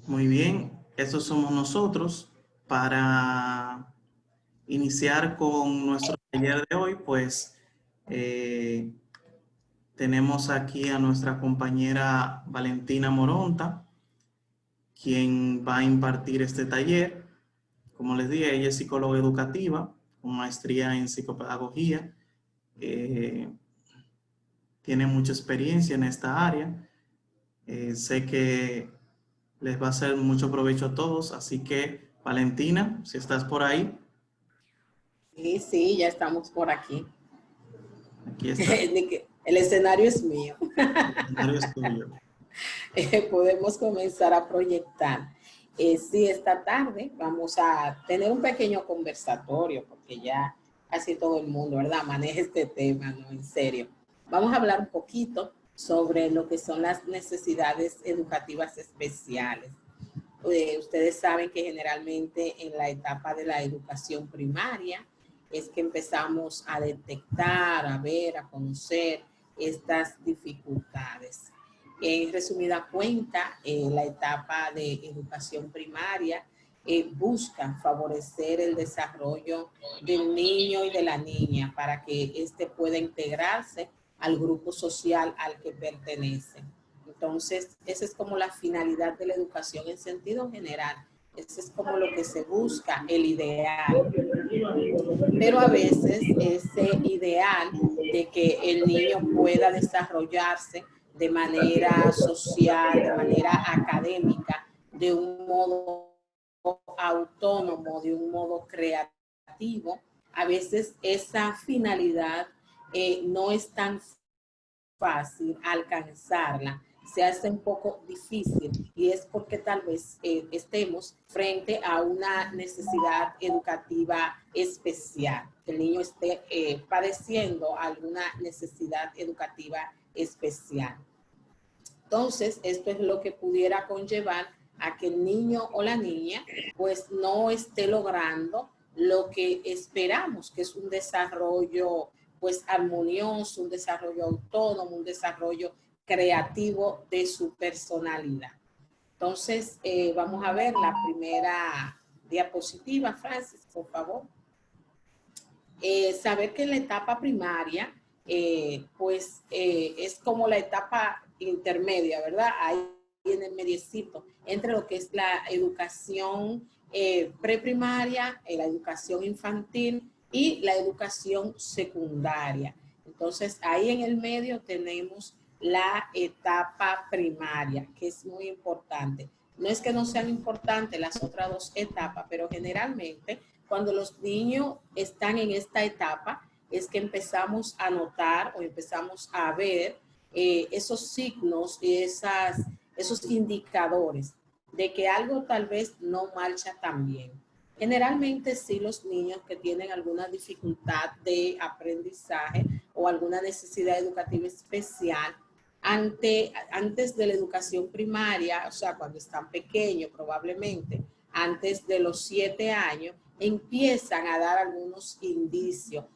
Muy bien, estos somos nosotros. Para iniciar con nuestro taller de hoy, pues eh, tenemos aquí a nuestra compañera Valentina Moronta, quien va a impartir este taller. Como les dije, ella es psicóloga educativa con maestría en psicopedagogía. Eh, Tiene mucha experiencia en esta área. Sé que les va a hacer mucho provecho a todos, así que Valentina, si estás por ahí, Sí, sí, ya estamos por aquí. aquí está, El escenario es mío. el escenario es tuyo. Podemos comenzar a proyectar. Sí, esta tarde vamos a tener un pequeño conversatorio, porque ya casi todo el mundo, ¿verdad?, maneja este tema, ¿no? En serio. Vamos a hablar un poquito sobre lo que son las necesidades educativas especiales. Ustedes saben que generalmente en la etapa de la educación primaria es que empezamos a detectar, a ver, a conocer estas dificultades. En resumida cuenta, la etapa de educación primaria busca favorecer el desarrollo del niño y de la niña para que éste pueda integrarse al grupo social al que pertenece. Entonces, esa es como la finalidad de la educación en sentido general. Ese es como lo que se busca, el ideal. Pero a veces ese ideal de que el niño pueda desarrollarse de manera social, de manera académica, de un modo autónomo, de un modo creativo, a veces esa finalidad no es tan fácil alcanzarla, se hace un poco difícil, y es porque tal vez estemos frente a una necesidad educativa especial, que el niño esté padeciendo alguna necesidad educativa especial. Entonces, esto es lo que pudiera conllevar a que el niño o la niña pues no esté logrando lo que esperamos, que es un desarrollo pues armonioso, un desarrollo autónomo, un desarrollo creativo de su personalidad. Entonces, vamos a ver la primera diapositiva, Francis, por favor. Saber que en la etapa primaria, es como la etapa intermedia, ¿verdad? Ahí en el mediecito, entre lo que es la educación preprimaria, la educación infantil y la educación secundaria. Entonces, ahí en el medio tenemos la etapa primaria, que es muy importante. No es que no sean importantes las otras dos etapas, pero generalmente cuando los niños están en esta etapa es que empezamos a notar o empezamos a ver esos signos y esos indicadores de que algo tal vez no marcha tan bien. Generalmente sí, los niños que tienen alguna dificultad de aprendizaje o alguna necesidad educativa especial antes de la educación primaria, o sea, cuando están pequeños probablemente, antes de los 7 años, empiezan a dar algunos indicios.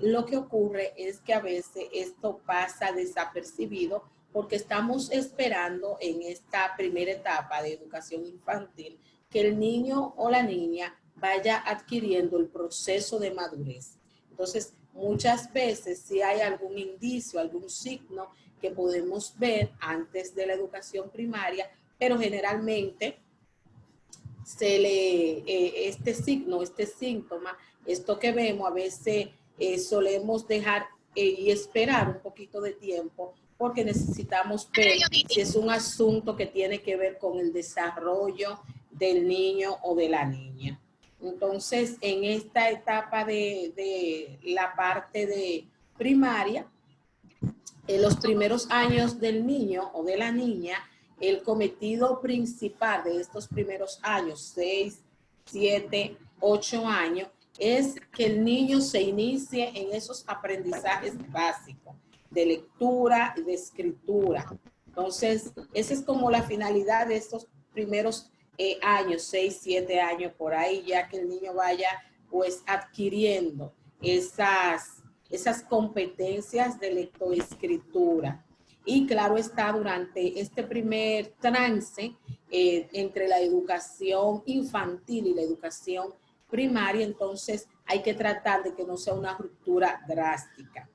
Lo que ocurre es que a veces esto pasa desapercibido porque estamos esperando en esta primera etapa de educación infantil que el niño o la niña vaya adquiriendo el proceso de madurez. Entonces, muchas veces si hay algún indicio, algún signo que podemos ver antes de la educación primaria, pero generalmente este signo, este síntoma, esto que vemos a veces solemos dejar y esperar un poquito de tiempo porque necesitamos ver si es un asunto que tiene que ver con el desarrollo del niño o de la niña. Entonces, en esta etapa de la parte de primaria, en los primeros años del niño o de la niña, el cometido principal de estos primeros años, 6, 7, 8 años, es que el niño se inicie en esos aprendizajes básicos de lectura y de escritura. Entonces, esa es como la finalidad de estos primeros años, 6, 7 años por ahí, ya que el niño vaya pues adquiriendo esas competencias de lectoescritura. Y claro está, durante este primer trance entre la educación infantil y la educación primaria, entonces hay que tratar de que no sea una ruptura drástica.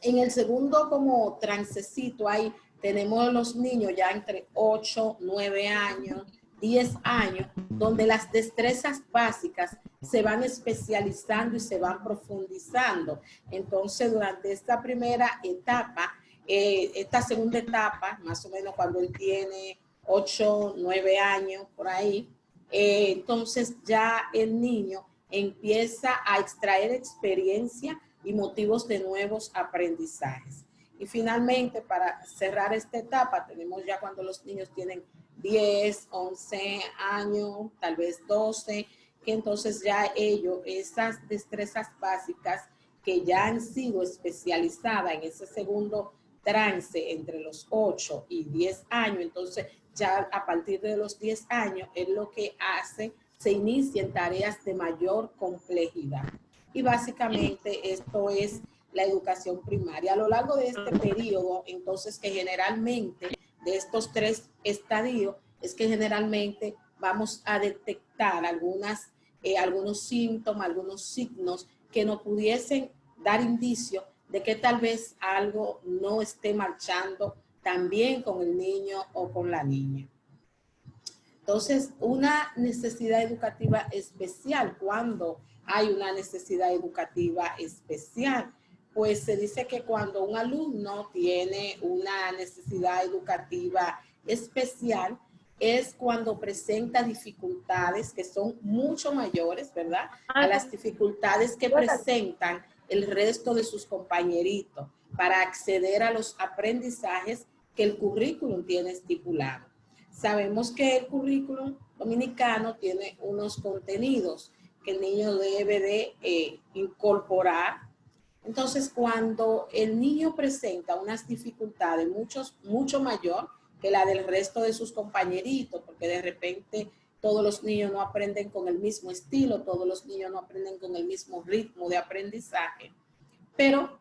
En el segundo como transecito ahí tenemos los niños ya entre 8, 9 años, 10 años, donde las destrezas básicas se van especializando y se van profundizando. Entonces, durante esta primera etapa, esta segunda etapa, más o menos cuando él tiene 8, 9 años, por ahí, entonces ya el niño empieza a extraer experiencia y motivos de nuevos aprendizajes. Y finalmente, para cerrar esta etapa, tenemos ya cuando los niños tienen 10, 11 años, tal vez 12, que entonces ya ellos, esas destrezas básicas que ya han sido especializadas en ese segundo trance entre los 8 y 10 años, entonces ya a partir de los 10 años es lo que hace, se inician tareas de mayor complejidad. Y básicamente esto es la educación primaria. A lo largo de este periodo, entonces, que generalmente de estos 3 estadios, es que generalmente vamos a detectar algunos síntomas, algunos signos que nos pudiesen dar indicio de que tal vez algo no esté marchando tan bien con el niño o con la niña. Entonces, una necesidad educativa especial, cuando hay una necesidad educativa especial, pues se dice que cuando un alumno tiene una necesidad educativa especial, es cuando presenta dificultades que son mucho mayores, ¿verdad?, a las dificultades que presentan el resto de sus compañeritos para acceder a los aprendizajes que el currículum tiene estipulado. Sabemos que el currículum dominicano tiene unos contenidos que el niño debe de incorporar. Entonces, cuando el niño presenta unas dificultades mucho mayor que la del resto de sus compañeritos, porque de repente todos los niños no aprenden con el mismo estilo, todos los niños no aprenden con el mismo ritmo de aprendizaje, pero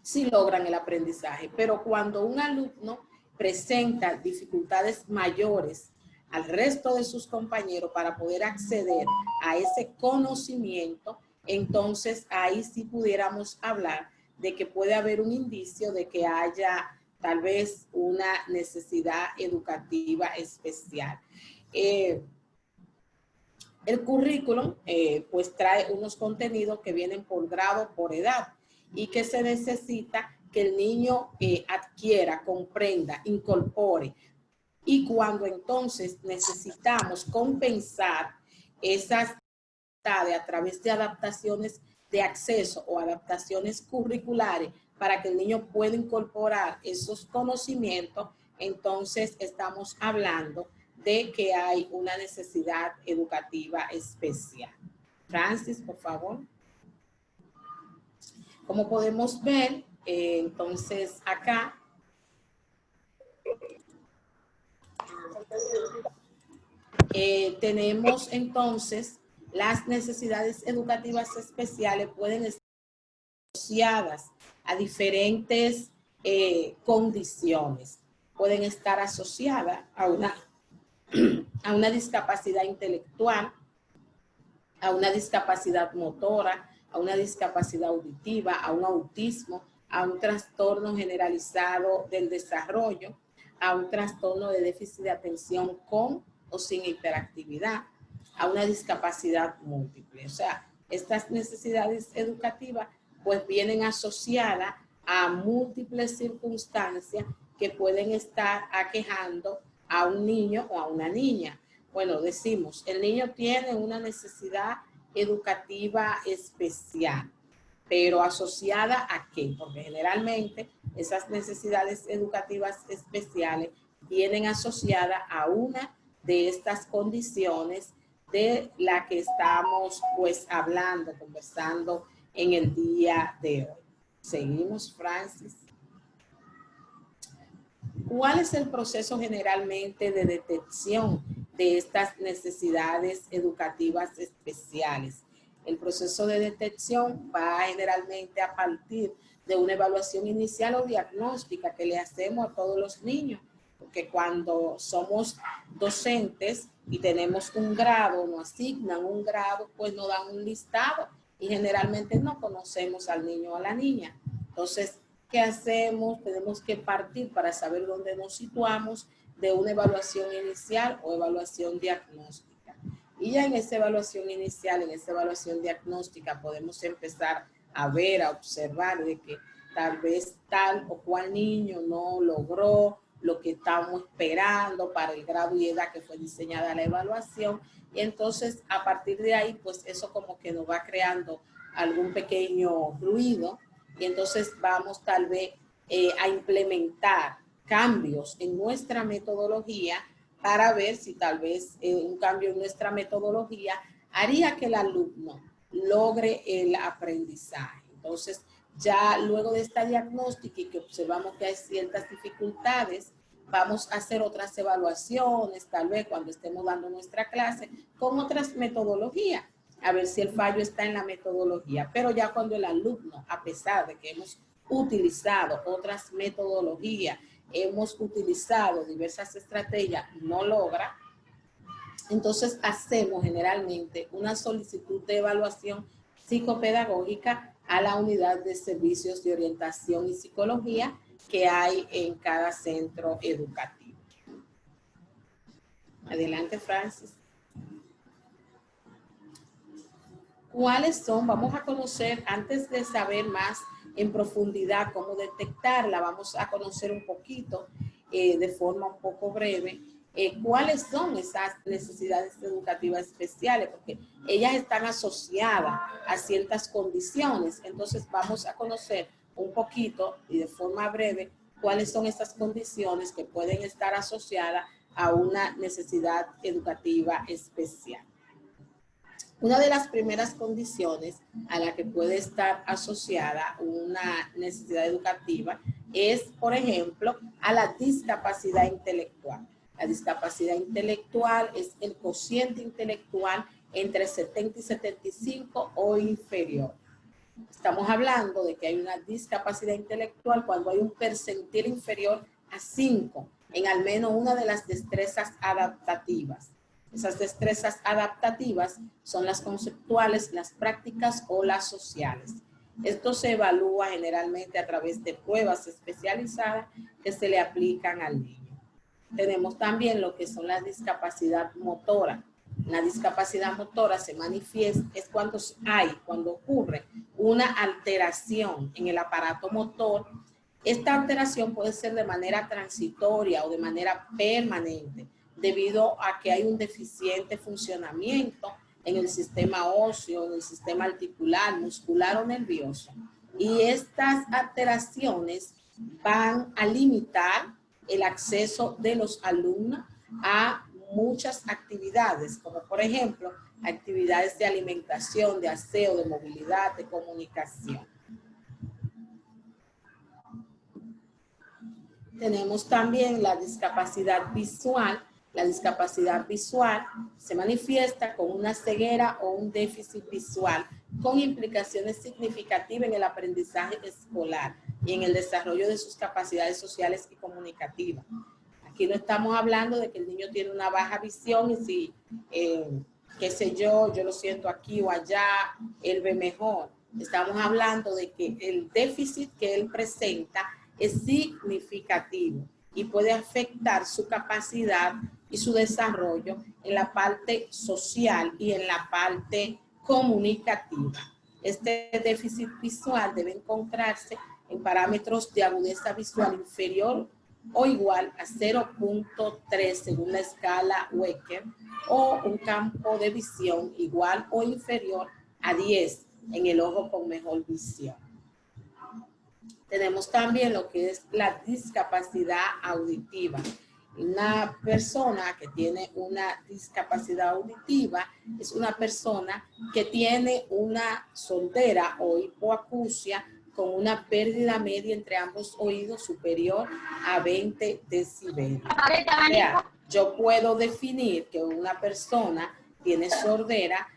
sí logran el aprendizaje. Pero cuando un alumno presenta dificultades mayores al resto de sus compañeros para poder acceder a ese conocimiento, entonces ahí sí pudiéramos hablar de que puede haber un indicio de que haya tal vez una necesidad educativa especial. El currículum pues trae unos contenidos que vienen por grado, por edad, y que se necesita que el niño adquiera, comprenda, incorpore. Y cuando entonces necesitamos compensar esas dificultades a través de adaptaciones de acceso o adaptaciones curriculares para que el niño pueda incorporar esos conocimientos, entonces estamos hablando de que hay una necesidad educativa especial. Francis, por favor. Como podemos ver, entonces acá tenemos entonces las necesidades educativas especiales pueden estar asociadas a diferentes condiciones. Pueden estar asociadas a una discapacidad intelectual, a una discapacidad motora, a una discapacidad auditiva, a un autismo, a un trastorno generalizado del desarrollo, a un trastorno de déficit de atención con o sin hiperactividad, a una discapacidad múltiple. O sea, estas necesidades educativas pues vienen asociadas a múltiples circunstancias que pueden estar aquejando a un niño o a una niña. Bueno, decimos, el niño tiene una necesidad educativa especial, pero asociada ¿a qué? Porque generalmente esas necesidades educativas especiales vienen asociadas a una de estas condiciones de la que estamos pues hablando, conversando en el día de hoy. Seguimos, Francis. ¿Cuál es el proceso generalmente de detección de estas necesidades educativas especiales? El proceso de detección va generalmente a partir de una evaluación inicial o diagnóstica que le hacemos a todos los niños. porque cuando somos docentes y tenemos un grado, nos asignan un grado, pues nos dan un listado y generalmente no conocemos al niño o a la niña. Entonces, ¿qué hacemos? Tenemos que partir para saber dónde nos situamos de una evaluación inicial o evaluación diagnóstica. Y ya en esa evaluación inicial, en esa evaluación diagnóstica, podemos empezar a ver, a observar de que tal vez tal o cual niño no logró lo que estamos esperando para el grado y edad que fue diseñada la evaluación. Y entonces, a partir de ahí, pues eso como que nos va creando algún pequeño ruido. Y entonces vamos tal vez a implementar cambios en nuestra metodología para ver si tal vez un cambio en nuestra metodología haría que el alumno logre el aprendizaje. Entonces, ya luego de esta diagnóstica y que observamos que hay ciertas dificultades, vamos a hacer otras evaluaciones, tal vez cuando estemos dando nuestra clase, con otras metodologías, a ver si el fallo está en la metodología. Pero ya cuando el alumno, a pesar de que hemos utilizado otras metodologías, hemos utilizado diversas estrategias, no logra, entonces hacemos generalmente una solicitud de evaluación psicopedagógica a la unidad de servicios de orientación y psicología que hay en cada centro educativo. Adelante, Francis. ¿Cuáles son? Vamos a conocer, antes de saber más en profundidad cómo detectarla, vamos a conocer un poquito, de forma un poco breve, cuáles son esas necesidades educativas especiales, porque ellas están asociadas a ciertas condiciones. Entonces vamos a conocer un poquito y de forma breve cuáles son esas condiciones que pueden estar asociadas a una necesidad educativa especial. Una de las primeras condiciones a la que puede estar asociada una necesidad educativa es, por ejemplo, a la discapacidad intelectual. La discapacidad intelectual es el cociente intelectual entre 70 y 75 o inferior. Estamos hablando de que hay una discapacidad intelectual cuando hay un percentil inferior a 5 en al menos una de las destrezas adaptativas. Esas destrezas adaptativas son las conceptuales, las prácticas o las sociales. Esto se evalúa generalmente a través de pruebas especializadas que se le aplican al niño. Tenemos también lo que son la discapacidad motora. La discapacidad motora se manifiesta, es cuando ocurre una alteración en el aparato motor. Esta alteración puede ser de manera transitoria o de manera permanente, debido a que hay un deficiente funcionamiento en el sistema óseo, en el sistema articular, muscular o nervioso. Y estas alteraciones van a limitar el acceso de los alumnos a muchas actividades, como por ejemplo, actividades de alimentación, de aseo, de movilidad, de comunicación. Tenemos también la discapacidad visual. La discapacidad visual se manifiesta con una ceguera o un déficit visual con implicaciones significativas en el aprendizaje escolar y en el desarrollo de sus capacidades sociales y comunicativas. Aquí no estamos hablando de que el niño tiene una baja visión y si, qué sé yo lo siento aquí o allá, él ve mejor. Estamos hablando de que el déficit que él presenta es significativo y puede afectar su capacidad y su desarrollo en la parte social y en la parte comunicativa. Este déficit visual debe encontrarse en parámetros de agudeza visual inferior o igual a 0.3 según la escala Wecker, o un campo de visión igual o inferior a 10 en el ojo con mejor visión. Tenemos también lo que es la discapacidad auditiva. Una persona que tiene una discapacidad auditiva es una persona que tiene una sordera o hipoacusia con una pérdida media entre ambos oídos superior a 20 decibeles. O sea, yo puedo definir que una persona tiene sordera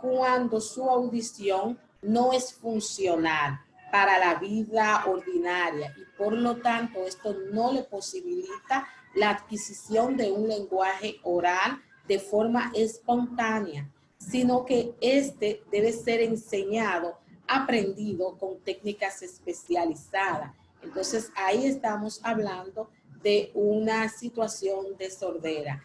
cuando su audición no es funcional para la vida ordinaria y por lo tanto esto no le posibilita la adquisición de un lenguaje oral de forma espontánea, sino que este debe ser enseñado, aprendido con técnicas especializadas. Entonces, ahí estamos hablando de una situación de sordera.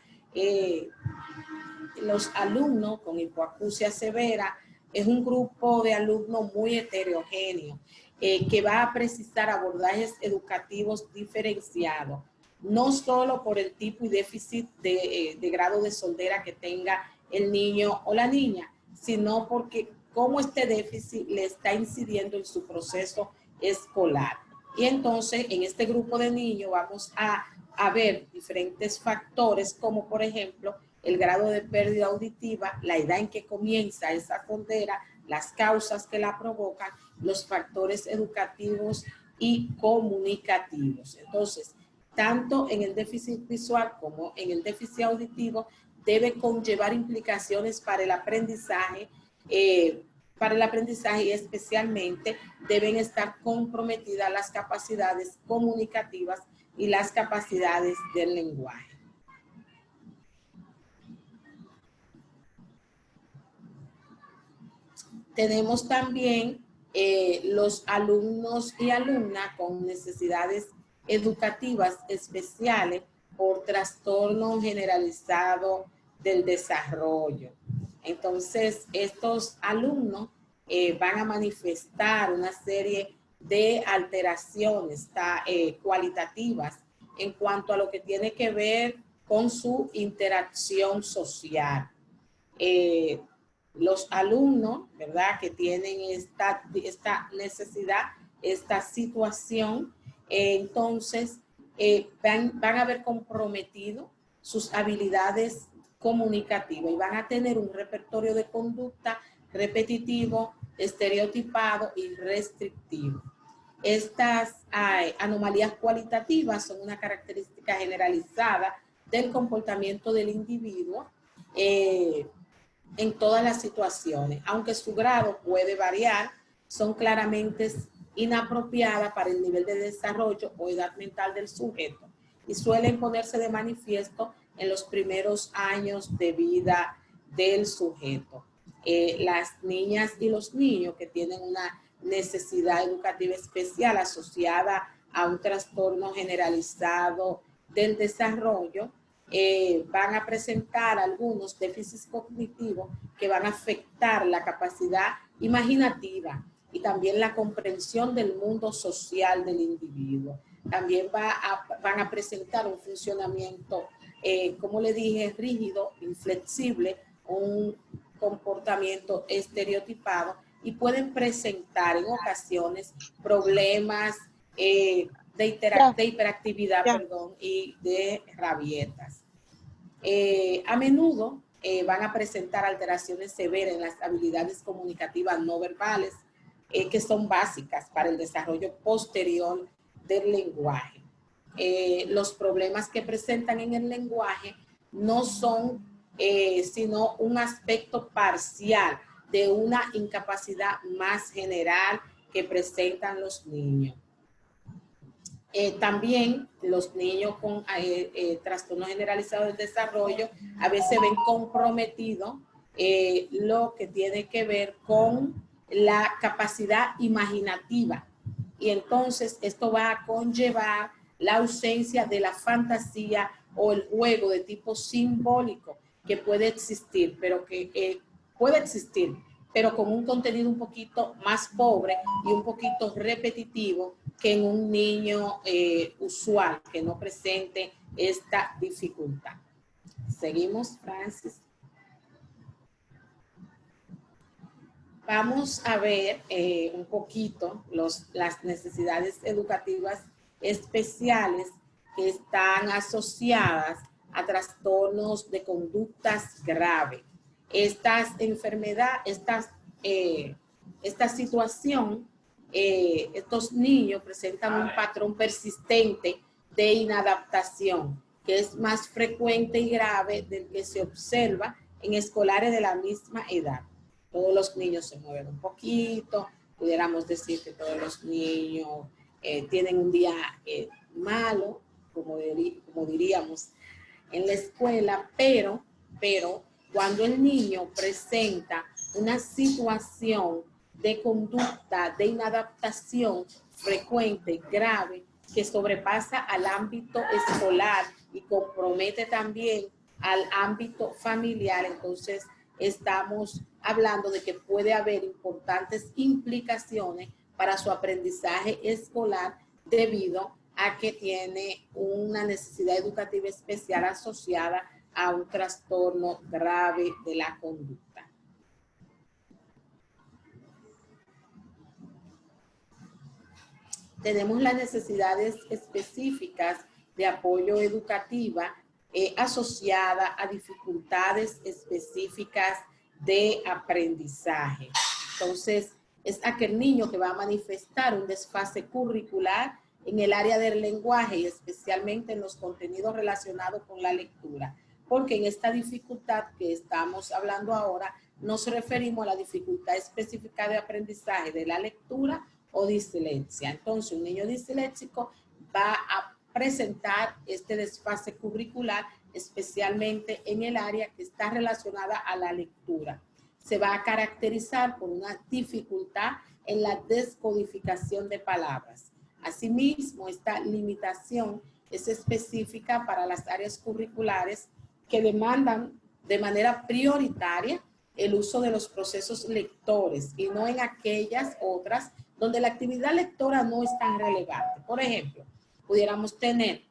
Los alumnos con hipoacusia severa es un grupo de alumnos muy heterogéneo que va a precisar abordajes educativos diferenciados, no solo por el tipo y déficit de grado de sordera que tenga el niño o la niña, sino porque cómo este déficit le está incidiendo en su proceso escolar. Y entonces en este grupo de niños vamos a ver diferentes factores como por ejemplo el grado de pérdida auditiva, la edad en que comienza esa sordera, las causas que la provocan, los factores educativos y comunicativos. Entonces, tanto en el déficit visual como en el déficit auditivo debe conllevar implicaciones para el aprendizaje y especialmente deben estar comprometidas las capacidades comunicativas y las capacidades del lenguaje. Tenemos también los alumnos y alumnas con necesidades educativas especiales por trastorno generalizado del desarrollo. Entonces, estos alumnos van a manifestar una serie de alteraciones cualitativas en cuanto a lo que tiene que ver con su interacción social. Los alumnos, ¿verdad?, que tienen esta necesidad, esta situación, entonces van a haber comprometido sus habilidades comunicativas y van a tener un repertorio de conducta repetitivo, estereotipado y restrictivo. Estas anomalías cualitativas son una característica generalizada del comportamiento del individuo en todas las situaciones, aunque su grado puede variar, son claramente inapropiadas para el nivel de desarrollo o edad mental del sujeto y suelen ponerse de manifiesto en los primeros años de vida del sujeto. Las niñas y los niños que tienen una necesidad educativa especial asociada a un trastorno generalizado del desarrollo, van a presentar algunos déficits cognitivos que van a afectar la capacidad imaginativa y también la comprensión del mundo social del individuo. También van a presentar un funcionamiento, como le dije, rígido, inflexible, un comportamiento estereotipado y pueden presentar en ocasiones problemas de hiperactividad, y de rabietas. A menudo van a presentar alteraciones severas en las habilidades comunicativas no verbales que son básicas para el desarrollo posterior del lenguaje. Los problemas que presentan en el lenguaje no son sino un aspecto parcial de una incapacidad más general que presentan los niños. También los niños con trastorno generalizado del desarrollo a veces ven comprometido lo que tiene que ver con la capacidad imaginativa. Y entonces esto va a conllevar la ausencia de la fantasía o el juego de tipo simbólico que puede existir, pero con un contenido un poquito más pobre y un poquito repetitivo que en un niño usual que no presente esta dificultad. Seguimos, Francis. Vamos a ver un poquito las necesidades educativas especiales que están asociadas a trastornos de conductas graves. Esta situación, estos niños presentan un patrón persistente de inadaptación, que es más frecuente y grave del que se observa en escolares de la misma edad. Todos los niños se mueven un poquito, pudiéramos decir que todos los niños tienen un día malo, como diríamos en la escuela, pero cuando el niño presenta una situación de conducta, de inadaptación frecuente, grave, que sobrepasa al ámbito escolar y compromete también al ámbito familiar, entonces estamos hablando de que puede haber importantes implicaciones para su aprendizaje escolar debido a que tiene una necesidad educativa especial asociada a un trastorno grave de la conducta. Tenemos las necesidades específicas de apoyo educativa asociada a dificultades específicas de aprendizaje. Entonces, es aquel niño que va a manifestar un desfase curricular en el área del lenguaje y especialmente en los contenidos relacionados con la lectura, porque en esta dificultad que estamos hablando ahora nos referimos a la dificultad específica de aprendizaje de la lectura o dislexia. Entonces, un niño disléxico va a presentar este desfase curricular, especialmente en el área que está relacionada a la lectura. Se va a caracterizar por una dificultad en la descodificación de palabras. Asimismo, esta limitación es específica para las áreas curriculares que demandan de manera prioritaria el uso de los procesos lectores y no en aquellas otras donde la actividad lectora no es tan relevante. Por ejemplo, pudiéramos tener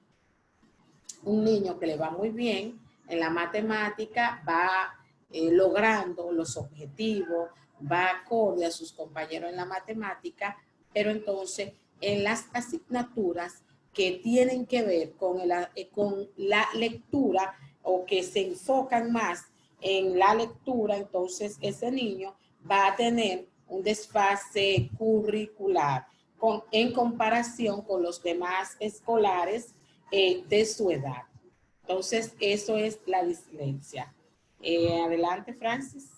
un niño que le va muy bien en la matemática, va logrando los objetivos, va acorde a sus compañeros en la matemática, pero entonces en las asignaturas que tienen que ver con la lectura o que se enfocan más en la lectura, entonces ese niño va a tener un desfase curricular en comparación con los demás escolares de su edad. Entonces, eso es la dislexia. Adelante, Francis.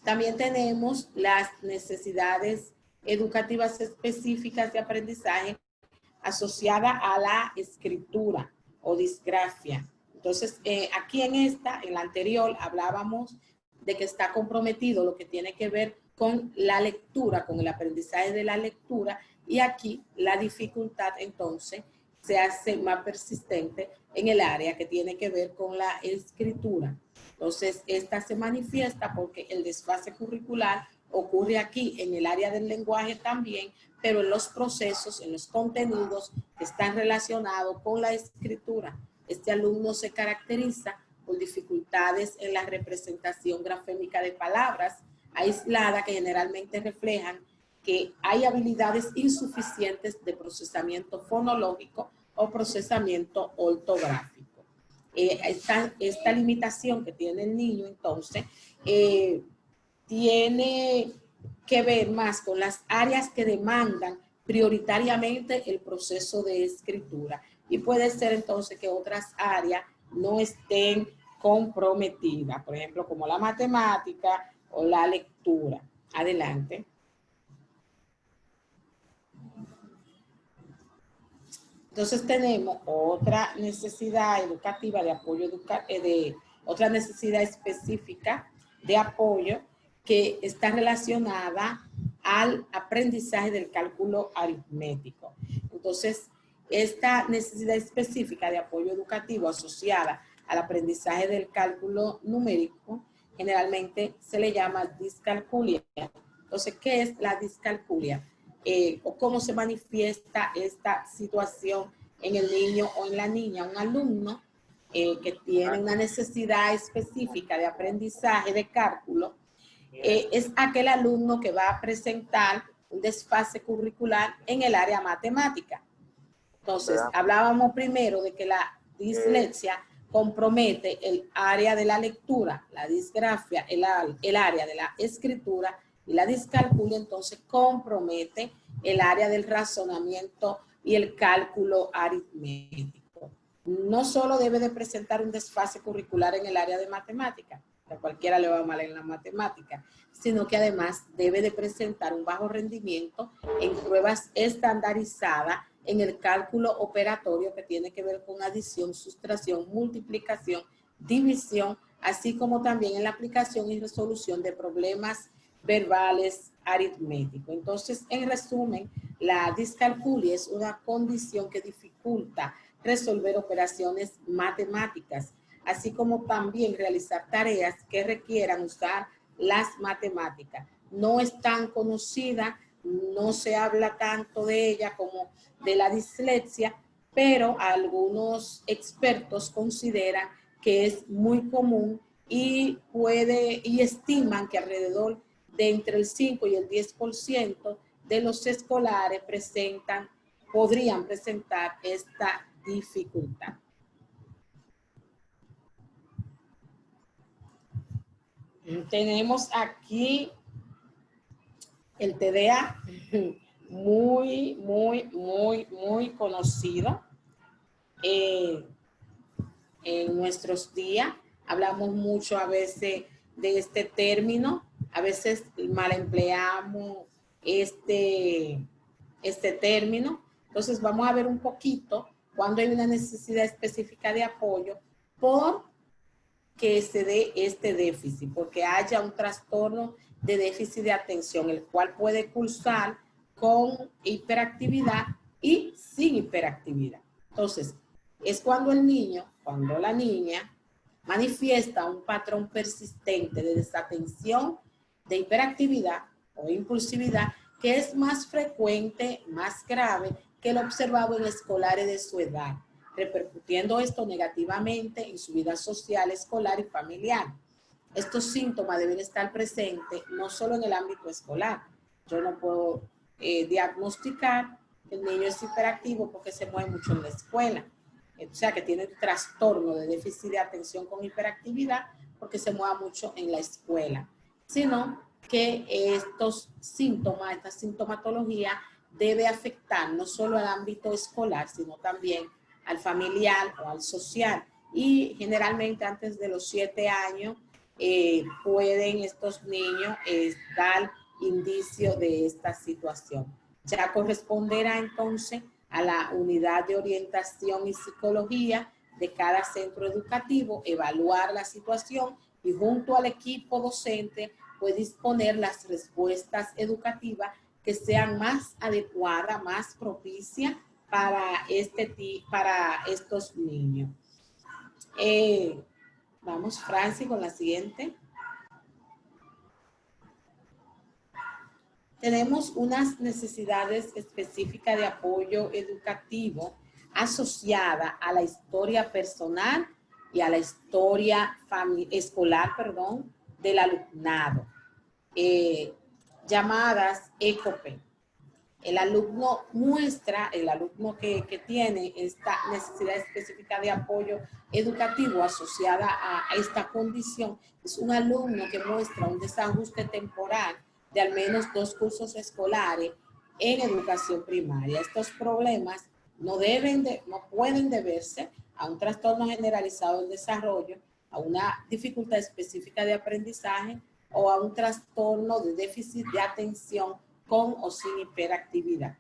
También tenemos las necesidades educativas específicas de aprendizaje asociada a la escritura o disgrafia. Entonces, aquí en la anterior, hablábamos de que está comprometido lo que tiene que ver con la lectura, con el aprendizaje de la lectura, y aquí la dificultad entonces se hace más persistente en el área que tiene que ver con la escritura. Entonces, esta se manifiesta porque el desfase curricular ocurre aquí en el área del lenguaje también, pero en los procesos, en los contenidos que están relacionados con la escritura. Este alumno se caracteriza por dificultades en la representación grafémica de palabras aisladas que generalmente reflejan que hay habilidades insuficientes de procesamiento fonológico o procesamiento ortográfico. Esta limitación que tiene el niño, entonces, tiene que ver más con las áreas que demandan prioritariamente el proceso de escritura. Y puede ser entonces que otras áreas no estén comprometidas, por ejemplo, como la matemática o la lectura. Adelante. Entonces tenemos otra necesidad educativa de apoyo otra necesidad específica de apoyo que está relacionada al aprendizaje del cálculo aritmético. Entonces, esta necesidad específica de apoyo educativo asociada al aprendizaje del cálculo numérico generalmente se le llama discalculia. Entonces, ¿qué es la discalculia? O cómo se manifiesta esta situación en el niño o en la niña. Un alumno que tiene una necesidad específica de aprendizaje de cálculo es aquel alumno que va a presentar un desfase curricular en el área matemática. Entonces, hablábamos primero de que la dislexia compromete el área de la lectura, la disgrafia, el área de la escritura, y la discalculia entonces compromete el área del razonamiento y el cálculo aritmético. No solo debe de presentar un desfase curricular en el área de matemática, a cualquiera le va mal en la matemática, sino que además debe de presentar un bajo rendimiento en pruebas estandarizadas en el cálculo operatorio que tiene que ver con adición, sustracción, multiplicación, división, así como también en la aplicación y resolución de problemas verbales aritméticos. Entonces, en resumen, la discalculia es una condición que dificulta resolver operaciones matemáticas, así como también realizar tareas que requieran usar las matemáticas. No es tan conocida, no se habla tanto de ella como de la dislexia, pero algunos expertos consideran que es muy común y estiman que alrededor de entre el 5 y el 10% de los escolares podrían presentar esta dificultad. Tenemos aquí el TDA, muy conocido en nuestros días. Hablamos mucho a veces de este término, a veces mal empleamos este término. Entonces vamos a ver un poquito cuando hay una necesidad específica de apoyo por que se dé este déficit, porque haya un trastorno de déficit de atención, el cual puede cursar con hiperactividad y sin hiperactividad. Entonces, es cuando el niño, cuando la niña manifiesta un patrón persistente de desatención, de hiperactividad o impulsividad, que es más frecuente, más grave que lo observado en escolares de su edad, repercutiendo esto negativamente en su vida social, escolar y familiar. Estos síntomas deben estar presentes no solo en el ámbito escolar. Yo no puedo diagnosticar que el niño es hiperactivo porque se mueve mucho en la escuela. O sea, que tiene trastorno de déficit de atención con hiperactividad porque se mueve mucho en la escuela, sino que estos síntomas, esta sintomatología debe afectar no solo al ámbito escolar, sino también al familiar o al social. Y generalmente antes de los 7 años pueden estos niños dar indicio de esta situación. Ya corresponderá entonces a la unidad de orientación y psicología de cada centro educativo evaluar la situación y junto al equipo docente puede disponer las respuestas educativas que sean más adecuadas, más propicias para estos niños. Vamos, Francis, con la siguiente. Tenemos unas necesidades específicas de apoyo educativo asociada a la historia personal y a la historia escolar, del alumnado, llamadas ECOPE. El alumno que tiene esta necesidad específica de apoyo educativo asociada a esta condición, es un alumno que muestra un desajuste temporal de al menos 2 cursos escolares en educación primaria. Estos problemas no pueden deberse a un trastorno generalizado del desarrollo, a una dificultad específica de aprendizaje o a un trastorno de déficit de atención con o sin hiperactividad.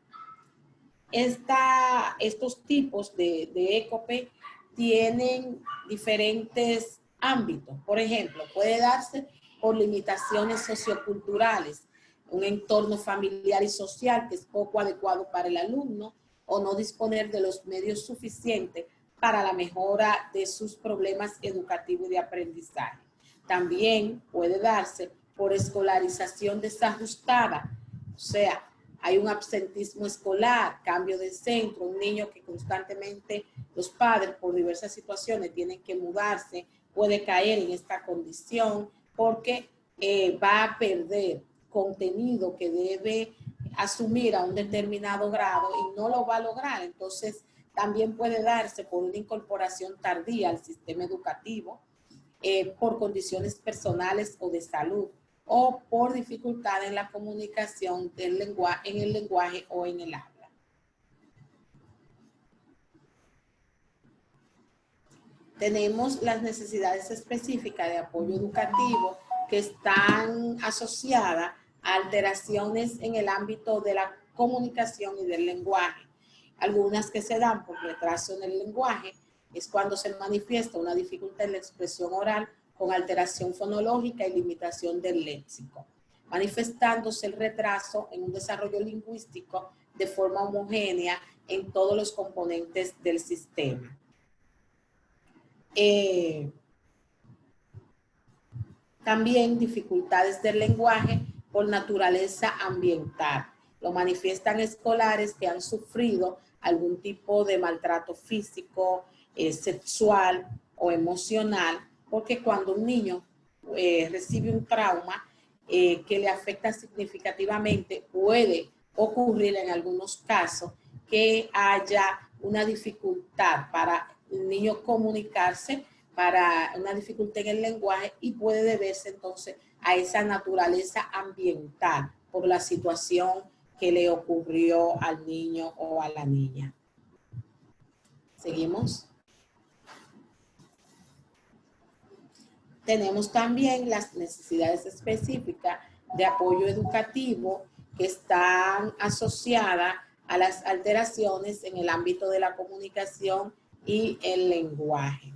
Estos tipos de ECOPE tienen diferentes ámbitos. Por ejemplo, puede darse por limitaciones socioculturales, un entorno familiar y social que es poco adecuado para el alumno o no disponer de los medios suficientes para la mejora de sus problemas educativos y de aprendizaje. También puede darse por escolarización desajustada, o sea, hay un absentismo escolar, cambio de centro, un niño que constantemente los padres por diversas situaciones tienen que mudarse, puede caer en esta condición porque va a perder contenido que debe asumir a un determinado grado y no lo va a lograr. Entonces, también puede darse por una incorporación tardía al sistema educativo, por condiciones personales o de salud, o por dificultad en la comunicación en el lenguaje o en el habla. Tenemos las necesidades específicas de apoyo educativo que están asociadas a alteraciones en el ámbito de la comunicación y del lenguaje. Algunas que se dan por retraso en el lenguaje es cuando se manifiesta una dificultad en la expresión oral con alteración fonológica y limitación del léxico, manifestándose el retraso en un desarrollo lingüístico de forma homogénea en todos los componentes del sistema. También dificultades del lenguaje por naturaleza ambiental. Lo manifiestan escolares que han sufrido algún tipo de maltrato físico, sexual o emocional, porque cuando un niño recibe un trauma que le afecta significativamente, puede ocurrir en algunos casos que haya una dificultad para el niño comunicarse, para una dificultad en el lenguaje, y puede deberse entonces a esa naturaleza ambiental por la situación que le ocurrió al niño o a la niña. ¿Seguimos? Tenemos también las necesidades específicas de apoyo educativo que están asociadas a las alteraciones en el ámbito de la comunicación y el lenguaje.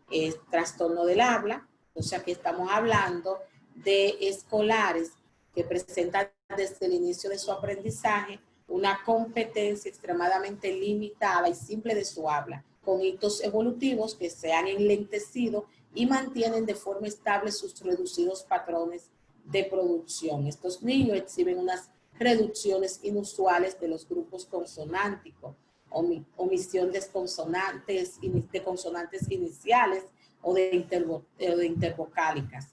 Es trastorno del habla, o sea que estamos hablando de escolares que presentan desde el inicio de su aprendizaje una competencia extremadamente limitada y simple de su habla, con hitos evolutivos que se han enlentecido y mantienen de forma estable sus reducidos patrones de producción. Estos niños exhiben unas reducciones inusuales de los grupos consonánticos, omisión de consonantes iniciales o de intervocálicas.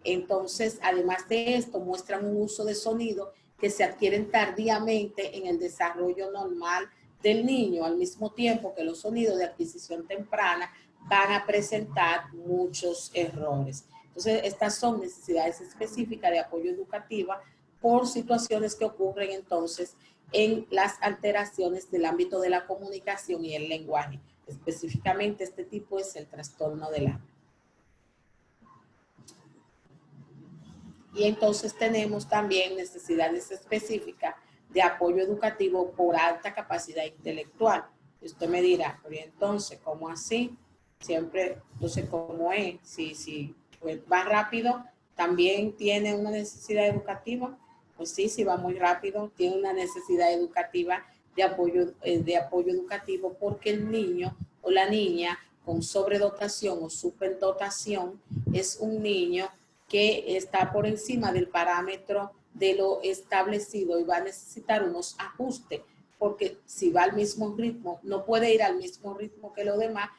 Entonces, además de esto, muestran un uso de sonido que se adquieren tardíamente en el desarrollo normal del niño, al mismo tiempo que los sonidos de adquisición temprana van a presentar muchos errores. Entonces, estas son necesidades específicas de apoyo educativo por situaciones que ocurren entonces en las alteraciones del ámbito de la comunicación y el lenguaje. Específicamente, este tipo es el trastorno del habla. Y entonces tenemos también necesidades específicas de apoyo educativo por alta capacidad intelectual. Y usted me dirá, pero entonces, ¿cómo así? Siempre, entonces, ¿cómo es? Si pues va rápido, ¿también tiene una necesidad educativa? Pues sí, si va muy rápido, tiene una necesidad educativa de apoyo educativo, porque el niño o la niña con sobredotación o superdotación es un niño que está por encima del parámetro de lo establecido y va a necesitar unos ajustes, porque si va al mismo ritmo, no puede ir al mismo ritmo que los demás,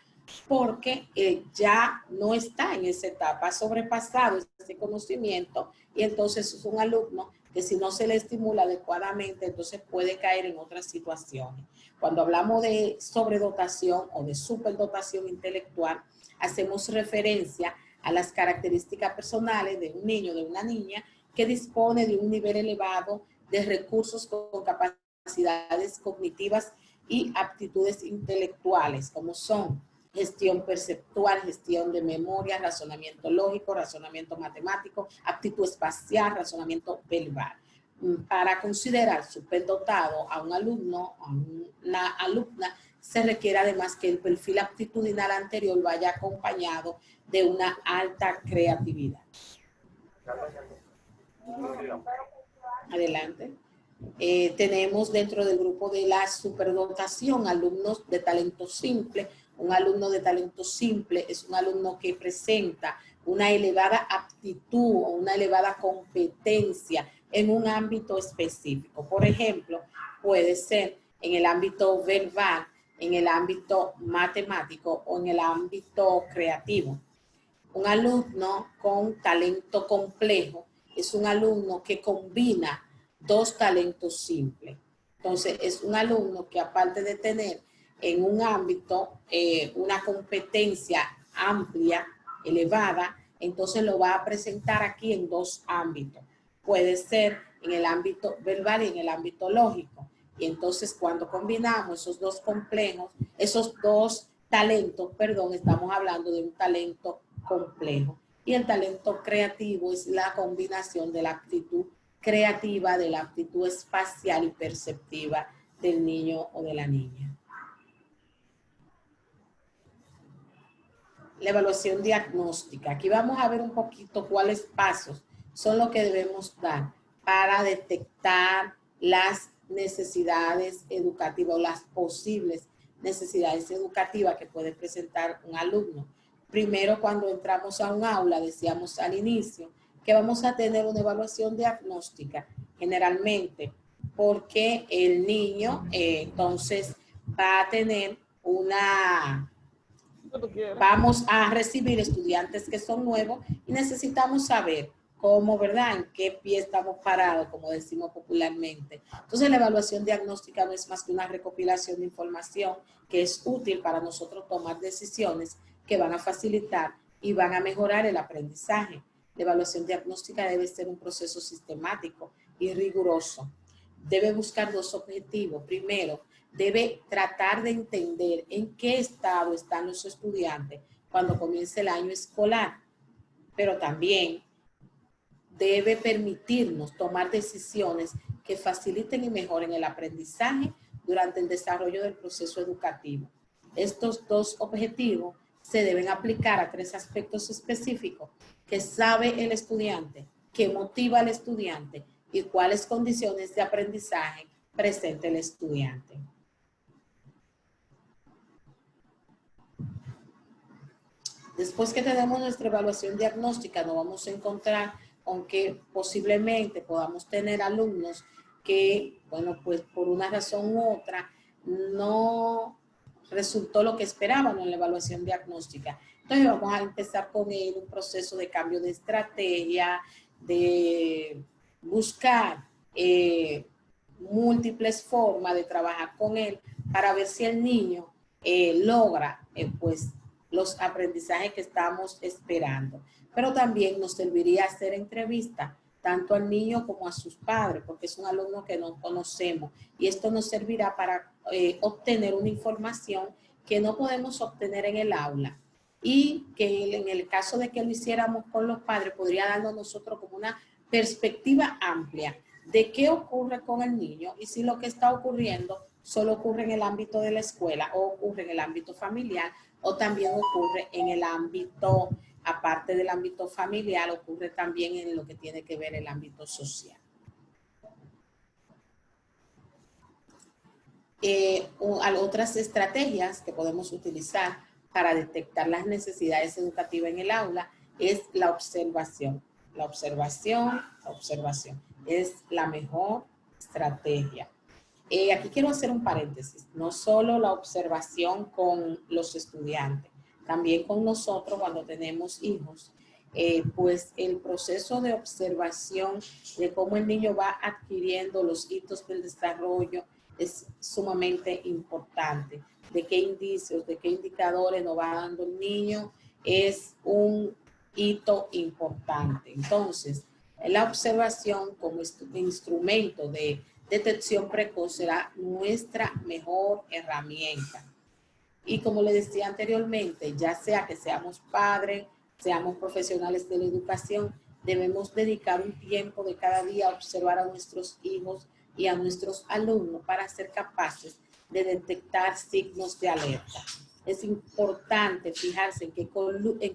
porque ya no está en esa etapa, ha sobrepasado ese conocimiento, y entonces es un alumno que si no se le estimula adecuadamente, entonces puede caer en otras situaciones. Cuando hablamos de sobredotación o de superdotación intelectual, hacemos referencia a las características personales de un niño o de una niña que dispone de un nivel elevado de recursos con capacidades cognitivas y aptitudes intelectuales, como son gestión perceptual, gestión de memoria, razonamiento lógico, razonamiento matemático, aptitud espacial, razonamiento verbal. Para considerar superdotado a un alumno, a una alumna, se requiere además que el perfil aptitudinal anterior vaya acompañado de una alta creatividad. Adelante. Tenemos dentro del grupo de la superdotación alumnos de talento simple. Un alumno de talento simple es un alumno que presenta una elevada aptitud o una elevada competencia en un ámbito específico. Por ejemplo, puede ser en el ámbito verbal, en el ámbito matemático o en el ámbito creativo. Un alumno con talento complejo es un alumno que combina dos talentos simples. Entonces, es un alumno que aparte de tener en un ámbito una competencia amplia, elevada, entonces lo va a presentar aquí en dos ámbitos. Puede ser en el ámbito verbal y en el ámbito lógico. Y entonces cuando combinamos esos dos complejos, esos dos talentos, perdón, estamos hablando de un talento complejo. Y el talento creativo es la combinación de la aptitud creativa, de la aptitud espacial y perceptiva del niño o de la niña. la evaluación diagnóstica. Aquí vamos a ver un poquito cuáles pasos son los que debemos dar para detectar las necesidades educativas o las posibles necesidades educativas que puede presentar un alumno. Primero, cuando entramos a un aula, decíamos al inicio, que vamos a tener una evaluación diagnóstica, generalmente, porque el niño entonces va a tener vamos a recibir estudiantes que son nuevos y necesitamos saber cómo, ¿verdad? En qué pie estamos parados, como decimos popularmente. Entonces, la evaluación diagnóstica no es más que una recopilación de información que es útil para nosotros tomar decisiones que van a facilitar y van a mejorar el aprendizaje. La evaluación diagnóstica debe ser un proceso sistemático y riguroso. Debe buscar dos objetivos. Primero, debe tratar de entender en qué estado están los estudiantes cuando comience el año escolar, pero también debe permitirnos tomar decisiones que faciliten y mejoren el aprendizaje durante el desarrollo del proceso educativo. Estos dos objetivos se deben aplicar a tres aspectos específicos que sabe el estudiante, que motiva al estudiante y cuáles condiciones de aprendizaje presenta el estudiante. Después que tenemos nuestra evaluación diagnóstica, nos vamos a encontrar con que posiblemente podamos tener alumnos que, bueno, pues por una razón u otra, no resultó lo que esperábamos en la evaluación diagnóstica. Entonces vamos a empezar con él un proceso de cambio de estrategia, de buscar múltiples formas de trabajar con él para ver si el niño logra, pues, los aprendizajes que estamos esperando. Pero también nos serviría hacer entrevistas tanto al niño como a sus padres, porque es un alumno que no conocemos. Y esto nos servirá para obtener una información que no podemos obtener en el aula. Y que en el caso de que lo hiciéramos con los padres, podría darnos nosotros como una perspectiva amplia de qué ocurre con el niño y si lo que está ocurriendo solo ocurre en el ámbito de la escuela o ocurre en el ámbito familiar o también ocurre en el ámbito, aparte del ámbito familiar, ocurre también en lo que tiene que ver el ámbito social. Otras estrategias que podemos utilizar para detectar las necesidades educativas en el aula es la observación. La observación es la mejor estrategia. Aquí quiero hacer un paréntesis, no solo la observación con los estudiantes, también con nosotros cuando tenemos hijos, pues el proceso de observación de cómo el niño va adquiriendo los hitos del desarrollo es sumamente importante. De qué indicios, de qué indicadores nos va dando el niño es un hito importante. Entonces, la observación como instrumento de detección precoz será nuestra mejor herramienta. Y como le decía anteriormente, ya sea que seamos padres, seamos profesionales de la educación, debemos dedicar un tiempo de cada día a observar a nuestros hijos y a nuestros alumnos para ser capaces de detectar signos de alerta. Es importante fijarse en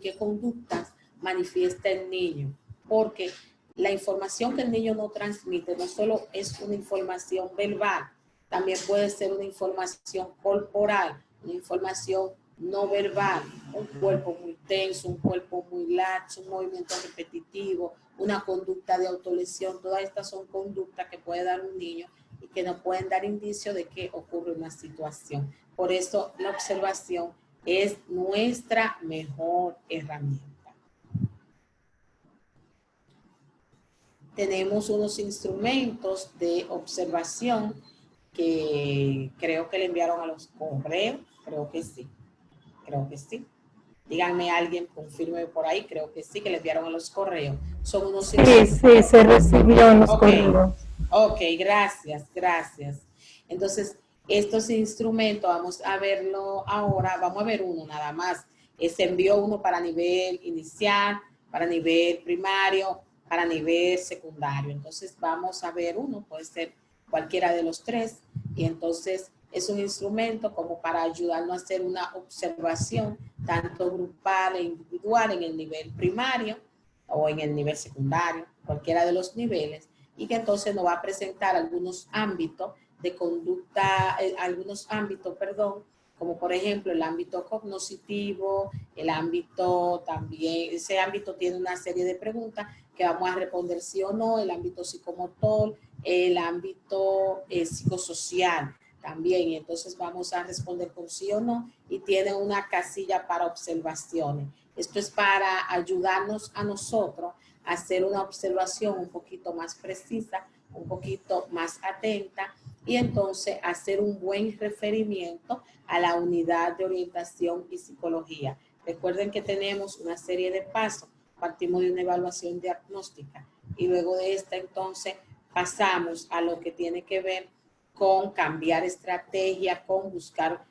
qué conductas manifiesta el niño, porque la información que el niño no transmite no solo es una información verbal, también puede ser una información corporal, una información no verbal, un cuerpo muy tenso, un cuerpo muy laxo, un movimiento repetitivo, una conducta de autolesión. Todas estas son conductas que puede dar un niño y que nos pueden dar indicio de que ocurre una situación. Por eso la observación es nuestra mejor herramienta. Tenemos unos instrumentos de observación que creo que le enviaron a los correos, creo que sí. Díganme alguien, confirme por ahí, creo que sí, que le enviaron a los correos. Son unos sí, se recibió en los correos. Ok, gracias. Entonces, estos instrumentos, vamos a verlo ahora, vamos a ver uno nada más. Se envió uno para nivel inicial, para nivel primario, para nivel secundario. Entonces, vamos a ver uno, puede ser cualquiera de los tres. Y entonces, es un instrumento como para ayudarnos a hacer una observación tanto grupal e individual en el nivel primario o en el nivel secundario, cualquiera de los niveles, y que entonces nos va a presentar algunos ámbitos de conducta, como por ejemplo el ámbito cognoscitivo, el ámbito también, ese ámbito tiene una serie de preguntas que vamos a responder sí o no, el ámbito psicomotor, el ámbito psicosocial también, y entonces vamos a responder con sí o no, y tiene una casilla para observaciones. Esto es para ayudarnos a nosotros a hacer una observación un poquito más precisa, un poquito más atenta, y entonces hacer un buen referimiento a la unidad de orientación y psicología. Recuerden que tenemos una serie de pasos, partimos de una evaluación diagnóstica y luego de esta entonces pasamos a lo que tiene que ver con cambiar estrategia, con buscar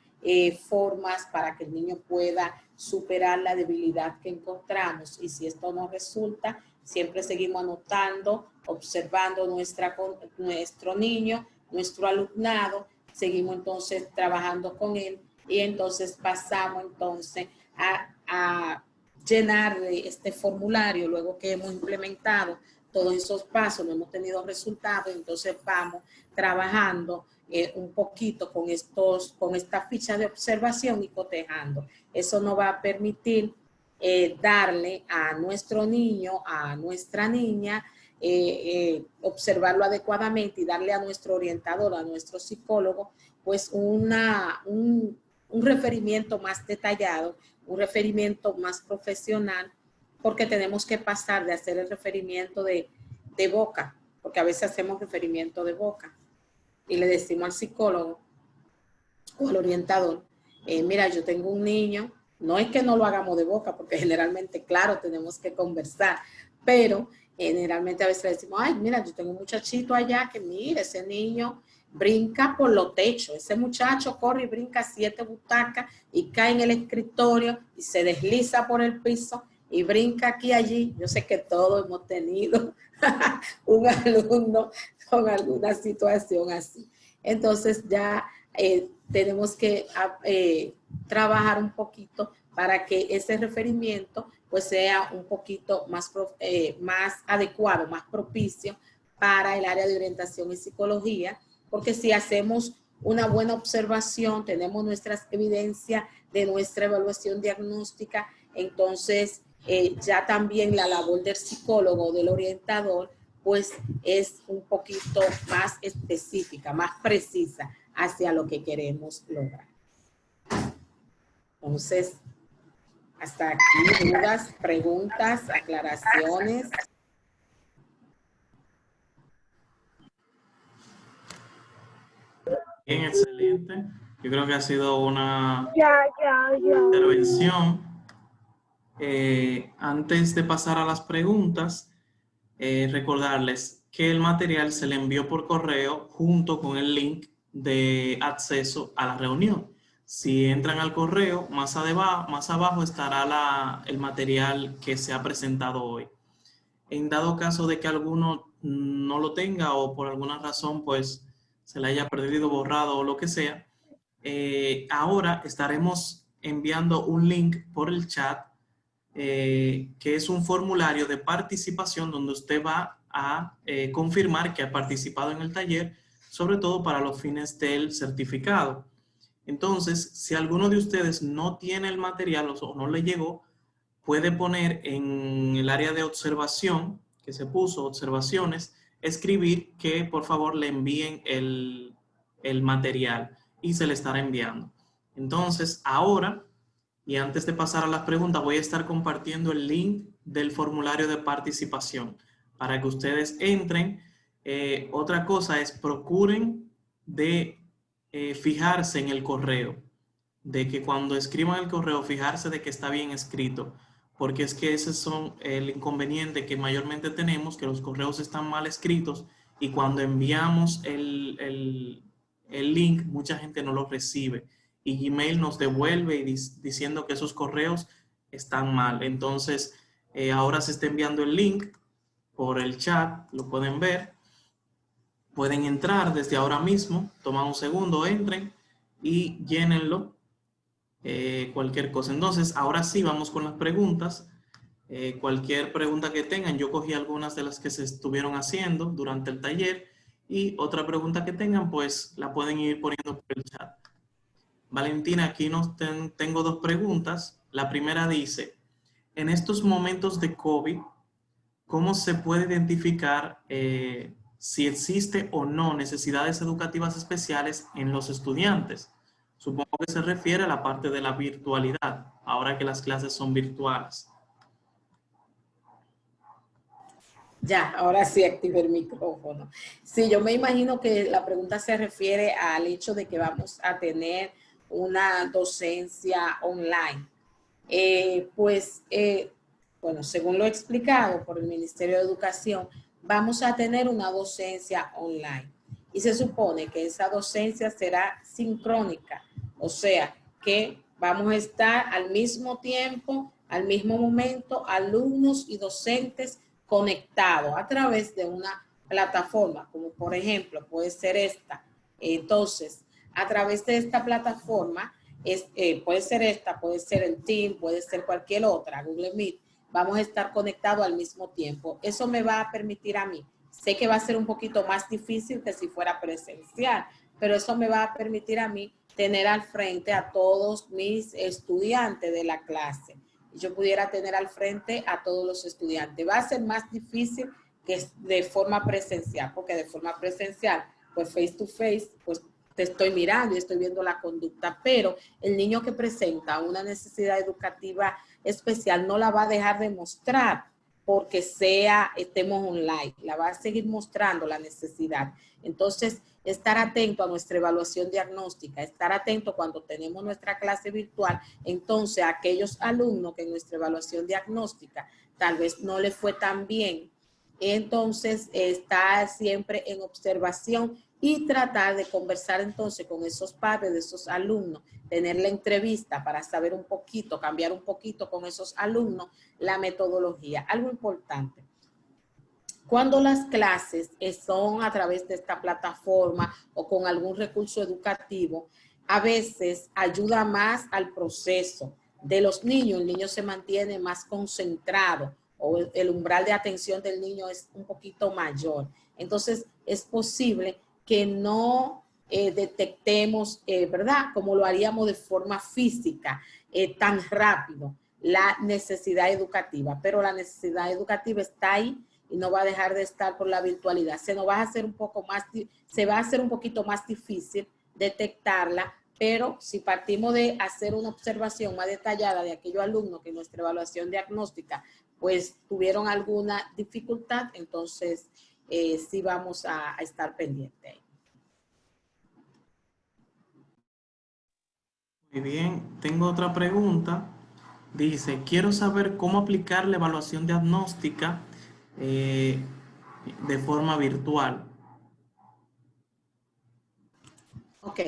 formas para que el niño pueda superar la debilidad que encontramos, y si esto no resulta, siempre seguimos anotando, observando nuestro niño, nuestro alumnado, seguimos entonces trabajando con él y entonces pasamos entonces a llenar este formulario luego que hemos implementado todos esos pasos, no hemos tenido resultados, entonces vamos trabajando un poquito con esta ficha de observación y cotejando. Eso nos va a permitir darle a nuestro niño, a nuestra niña, observarlo adecuadamente y darle a nuestro orientador, a nuestro psicólogo, pues un referimiento más detallado, un referimiento más profesional, porque tenemos que pasar de hacer el referimiento de boca, porque a veces hacemos referimiento de boca y le decimos al psicólogo o al orientador, mira, yo tengo un niño, no es que no lo hagamos de boca, porque generalmente, claro, tenemos que conversar, pero generalmente a veces le decimos, ay, mira, yo tengo un muchachito allá que mire, ese niño brinca por los techos, ese muchacho corre y brinca 7 butacas y cae en el escritorio y se desliza por el piso y brinca aquí y allí. Yo sé que todos hemos tenido un alumno con alguna situación así. Entonces ya tenemos que trabajar un poquito para que ese referimiento pues sea un poquito más adecuado, más propicio para el área de orientación y psicología, porque si hacemos una buena observación, tenemos nuestras evidencias de nuestra evaluación diagnóstica, entonces ya también la labor del psicólogo, del orientador, pues es un poquito más específica, más precisa hacia lo que queremos lograr. Entonces, hasta aquí, dudas, preguntas, aclaraciones. Bien, excelente. Yo creo que ha sido una intervención. Antes de pasar a las preguntas, recordarles que el material se le envió por correo junto con el link de acceso a la reunión. Si entran al correo, más abajo estará el material que se ha presentado hoy. En dado caso de que alguno no lo tenga o por alguna razón pues se le haya perdido, borrado o lo que sea, ahora estaremos enviando un link por el chat que es un formulario de participación donde usted va a confirmar que ha participado en el taller, sobre todo para los fines del certificado. Entonces, si alguno de ustedes no tiene el material o no le llegó, puede poner en el área de observación que se puso, observaciones, escribir que por favor le envíen el material y se le estará enviando. Entonces, ahora, y antes de pasar a las preguntas, voy a estar compartiendo el link del formulario de participación para que ustedes entren. Otra cosa es procuren de fijarse en el correo, de que cuando escriban el correo, fijarse de que está bien escrito, porque es que ese son el inconveniente que mayormente tenemos, que los correos están mal escritos y cuando enviamos el link, mucha gente no lo recibe y Gmail nos devuelve diciendo que esos correos están mal. Entonces, ahora se está enviando el link por el chat, lo pueden ver. Pueden entrar desde ahora mismo, toman un segundo, entren y llénenlo, cualquier cosa. Entonces, ahora sí, vamos con las preguntas. Cualquier pregunta que tengan, yo cogí algunas de las que se estuvieron haciendo durante el taller y otra pregunta que tengan, pues la pueden ir poniendo por el chat. Valentina, aquí tengo dos preguntas. La primera dice, en estos momentos de COVID, ¿cómo se puede identificar si existe o no necesidades educativas especiales en los estudiantes? Supongo que se refiere a la parte de la virtualidad, ahora que las clases son virtuales. Ya, ahora sí activé el micrófono. Sí, yo me imagino que la pregunta se refiere al hecho de que vamos a tener una docencia online. Bueno, según lo explicado por el Ministerio de Educación, vamos a tener una docencia online. Y se supone que esa docencia será sincrónica, o sea, que vamos a estar al mismo tiempo, al mismo momento, alumnos y docentes conectados a través de una plataforma, como por ejemplo puede ser esta. Entonces, a través de esta plataforma, puede ser esta, puede ser el Team, puede ser cualquier otra, Google Meet, vamos a estar conectados al mismo tiempo. Eso me va a permitir a mí, sé que va a ser un poquito más difícil que si fuera presencial, pero eso me va a permitir a mí tener al frente a todos mis estudiantes de la clase. Yo pudiera tener al frente a todos los estudiantes. Va a ser más difícil que de forma presencial, porque de forma presencial, pues face to face, pues te estoy mirando y estoy viendo la conducta, pero el niño que presenta una necesidad educativa especial no la va a dejar de mostrar porque estemos online, la va a seguir mostrando la necesidad. Entonces, estar atento a nuestra evaluación diagnóstica, estar atento cuando tenemos nuestra clase virtual, entonces a aquellos alumnos que en nuestra evaluación diagnóstica tal vez no les fue tan bien, entonces estar siempre en observación y tratar de conversar entonces con esos padres de esos alumnos, tener la entrevista para saber un poquito, cambiar un poquito con esos alumnos la metodología. Algo importante, cuando las clases son a través de esta plataforma o con algún recurso educativo, a veces ayuda más al proceso de los niños. El niño se mantiene más concentrado o el umbral de atención del niño es un poquito mayor. Entonces, es posible que no detectemos, ¿verdad? Como lo haríamos de forma física, tan rápido, la necesidad educativa. Pero la necesidad educativa está ahí y no va a dejar de estar por la virtualidad. Se va a hacer un poquito más difícil detectarla, pero si partimos de hacer una observación más detallada de aquellos alumnos que en nuestra evaluación diagnóstica pues tuvieron alguna dificultad, entonces sí vamos a estar pendientes ahí. Muy bien, tengo otra pregunta. Dice, quiero saber cómo aplicar la evaluación diagnóstica de forma virtual. Ok.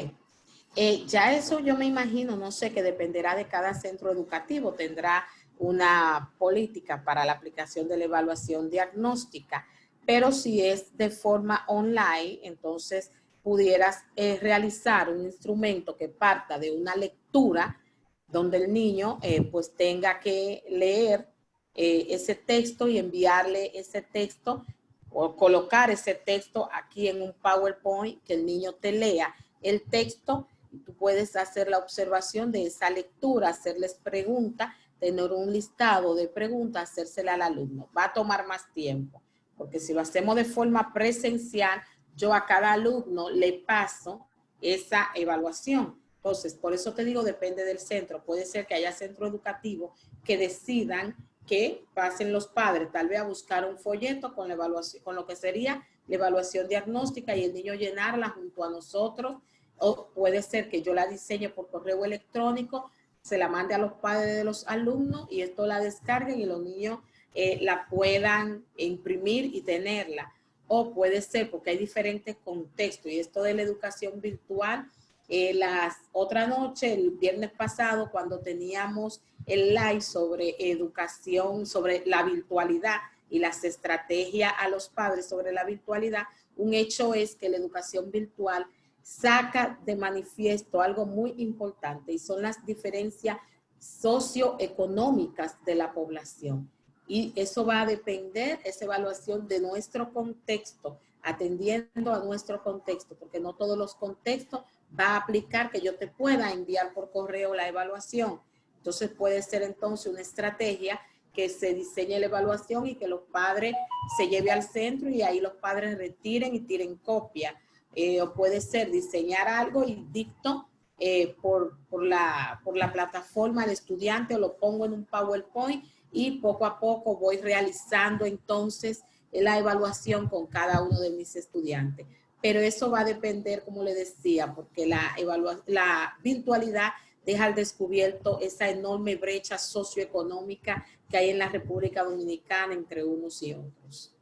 Ya eso yo me imagino, no sé, que dependerá de cada centro educativo, tendrá una política para la aplicación de la evaluación diagnóstica, pero si es de forma online, entonces pudieras realizar un instrumento que parta de una lectura donde el niño pues tenga que leer ese texto y enviarle ese texto o colocar ese texto aquí en un PowerPoint, que el niño te lea el texto. Tú puedes hacer la observación de esa lectura, hacerles preguntas, tener un listado de preguntas, hacérsela al alumno. Va a tomar más tiempo, porque si lo hacemos de forma presencial, yo a cada alumno le paso esa evaluación. Entonces, por eso te digo, depende del centro. Puede ser que haya centros educativos que decidan que pasen los padres, tal vez a buscar un folleto con la evaluación, con lo que sería la evaluación diagnóstica y el niño llenarla junto a nosotros. O puede ser que yo la diseñe por correo electrónico, se la mande a los padres de los alumnos y esto la descarguen y los niños la puedan imprimir y tenerla. O puede ser, porque hay diferentes contextos, y esto de la educación virtual, las otra noche, el viernes pasado, cuando teníamos el live sobre educación, sobre la virtualidad y las estrategias a los padres sobre la virtualidad, un hecho es que la educación virtual saca de manifiesto algo muy importante y son las diferencias socioeconómicas de la población. Y eso va a depender, esa evaluación, de nuestro contexto, atendiendo a nuestro contexto, porque no todos los contextos va a aplicar que yo te pueda enviar por correo la evaluación. Entonces puede ser entonces una estrategia que se diseñe la evaluación y que los padres se lleven al centro y ahí los padres retiren y tiren copia. O puede ser diseñar algo y dicto por la plataforma al estudiante, o lo pongo en un PowerPoint y poco a poco voy realizando entonces la evaluación con cada uno de mis estudiantes. Pero eso va a depender, como le decía, porque la virtualidad deja al descubierto esa enorme brecha socioeconómica que hay en la República Dominicana entre unos y otros.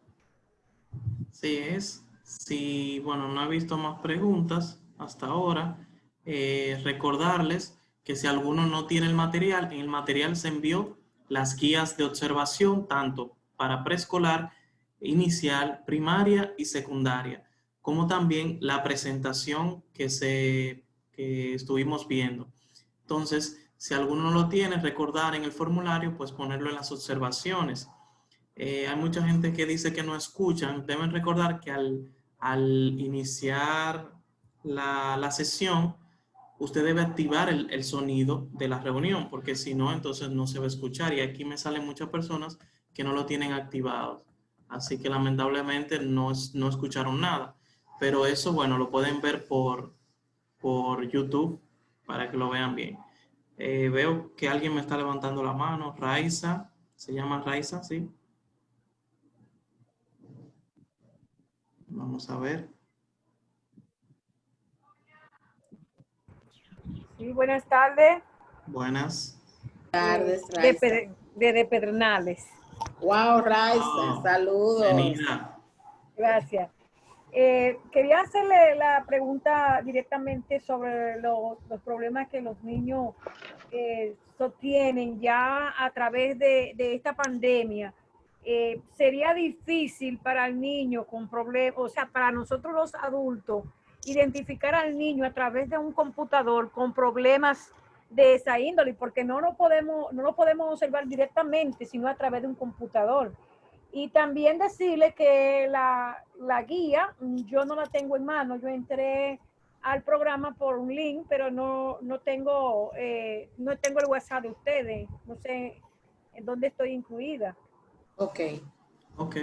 Sí es. Si, bueno, no he visto más preguntas hasta ahora, recordarles que si alguno no tiene el material, en el material se envió las guías de observación tanto para preescolar, inicial, primaria y secundaria, como también la presentación que estuvimos viendo. Entonces, si alguno no lo tiene, recordar en el formulario, pues ponerlo en las observaciones. Hay mucha gente que dice que no escuchan. Deben recordar que al iniciar la sesión, usted debe activar el sonido de la reunión, porque si no, entonces no se va a escuchar. Y aquí me salen muchas personas que no lo tienen activado. Así que lamentablemente no escucharon nada. Pero eso, bueno, lo pueden ver por YouTube para que lo vean bien. Veo que alguien me está levantando la mano. Raiza, se llama Raiza, ¿sí? Vamos a ver. Sí, buenas tardes. Buenas. Tardes, Raiza. De Pedernales. Wow, Raiza, Wow. saludos. Bienvenida. Gracias. Quería hacerle la pregunta directamente sobre los problemas que los niños sostienen ya a través de esta pandemia. Sería difícil para el niño con problemas, o sea, para nosotros los adultos, identificar al niño a través de un computador con problemas de esa índole, porque no lo podemos observar directamente, sino a través de un computador. Y también decirle que la guía, yo no la tengo en mano, yo entré al programa por un link, pero no tengo el WhatsApp de ustedes, no sé en dónde estoy incluida. Ok. Ok.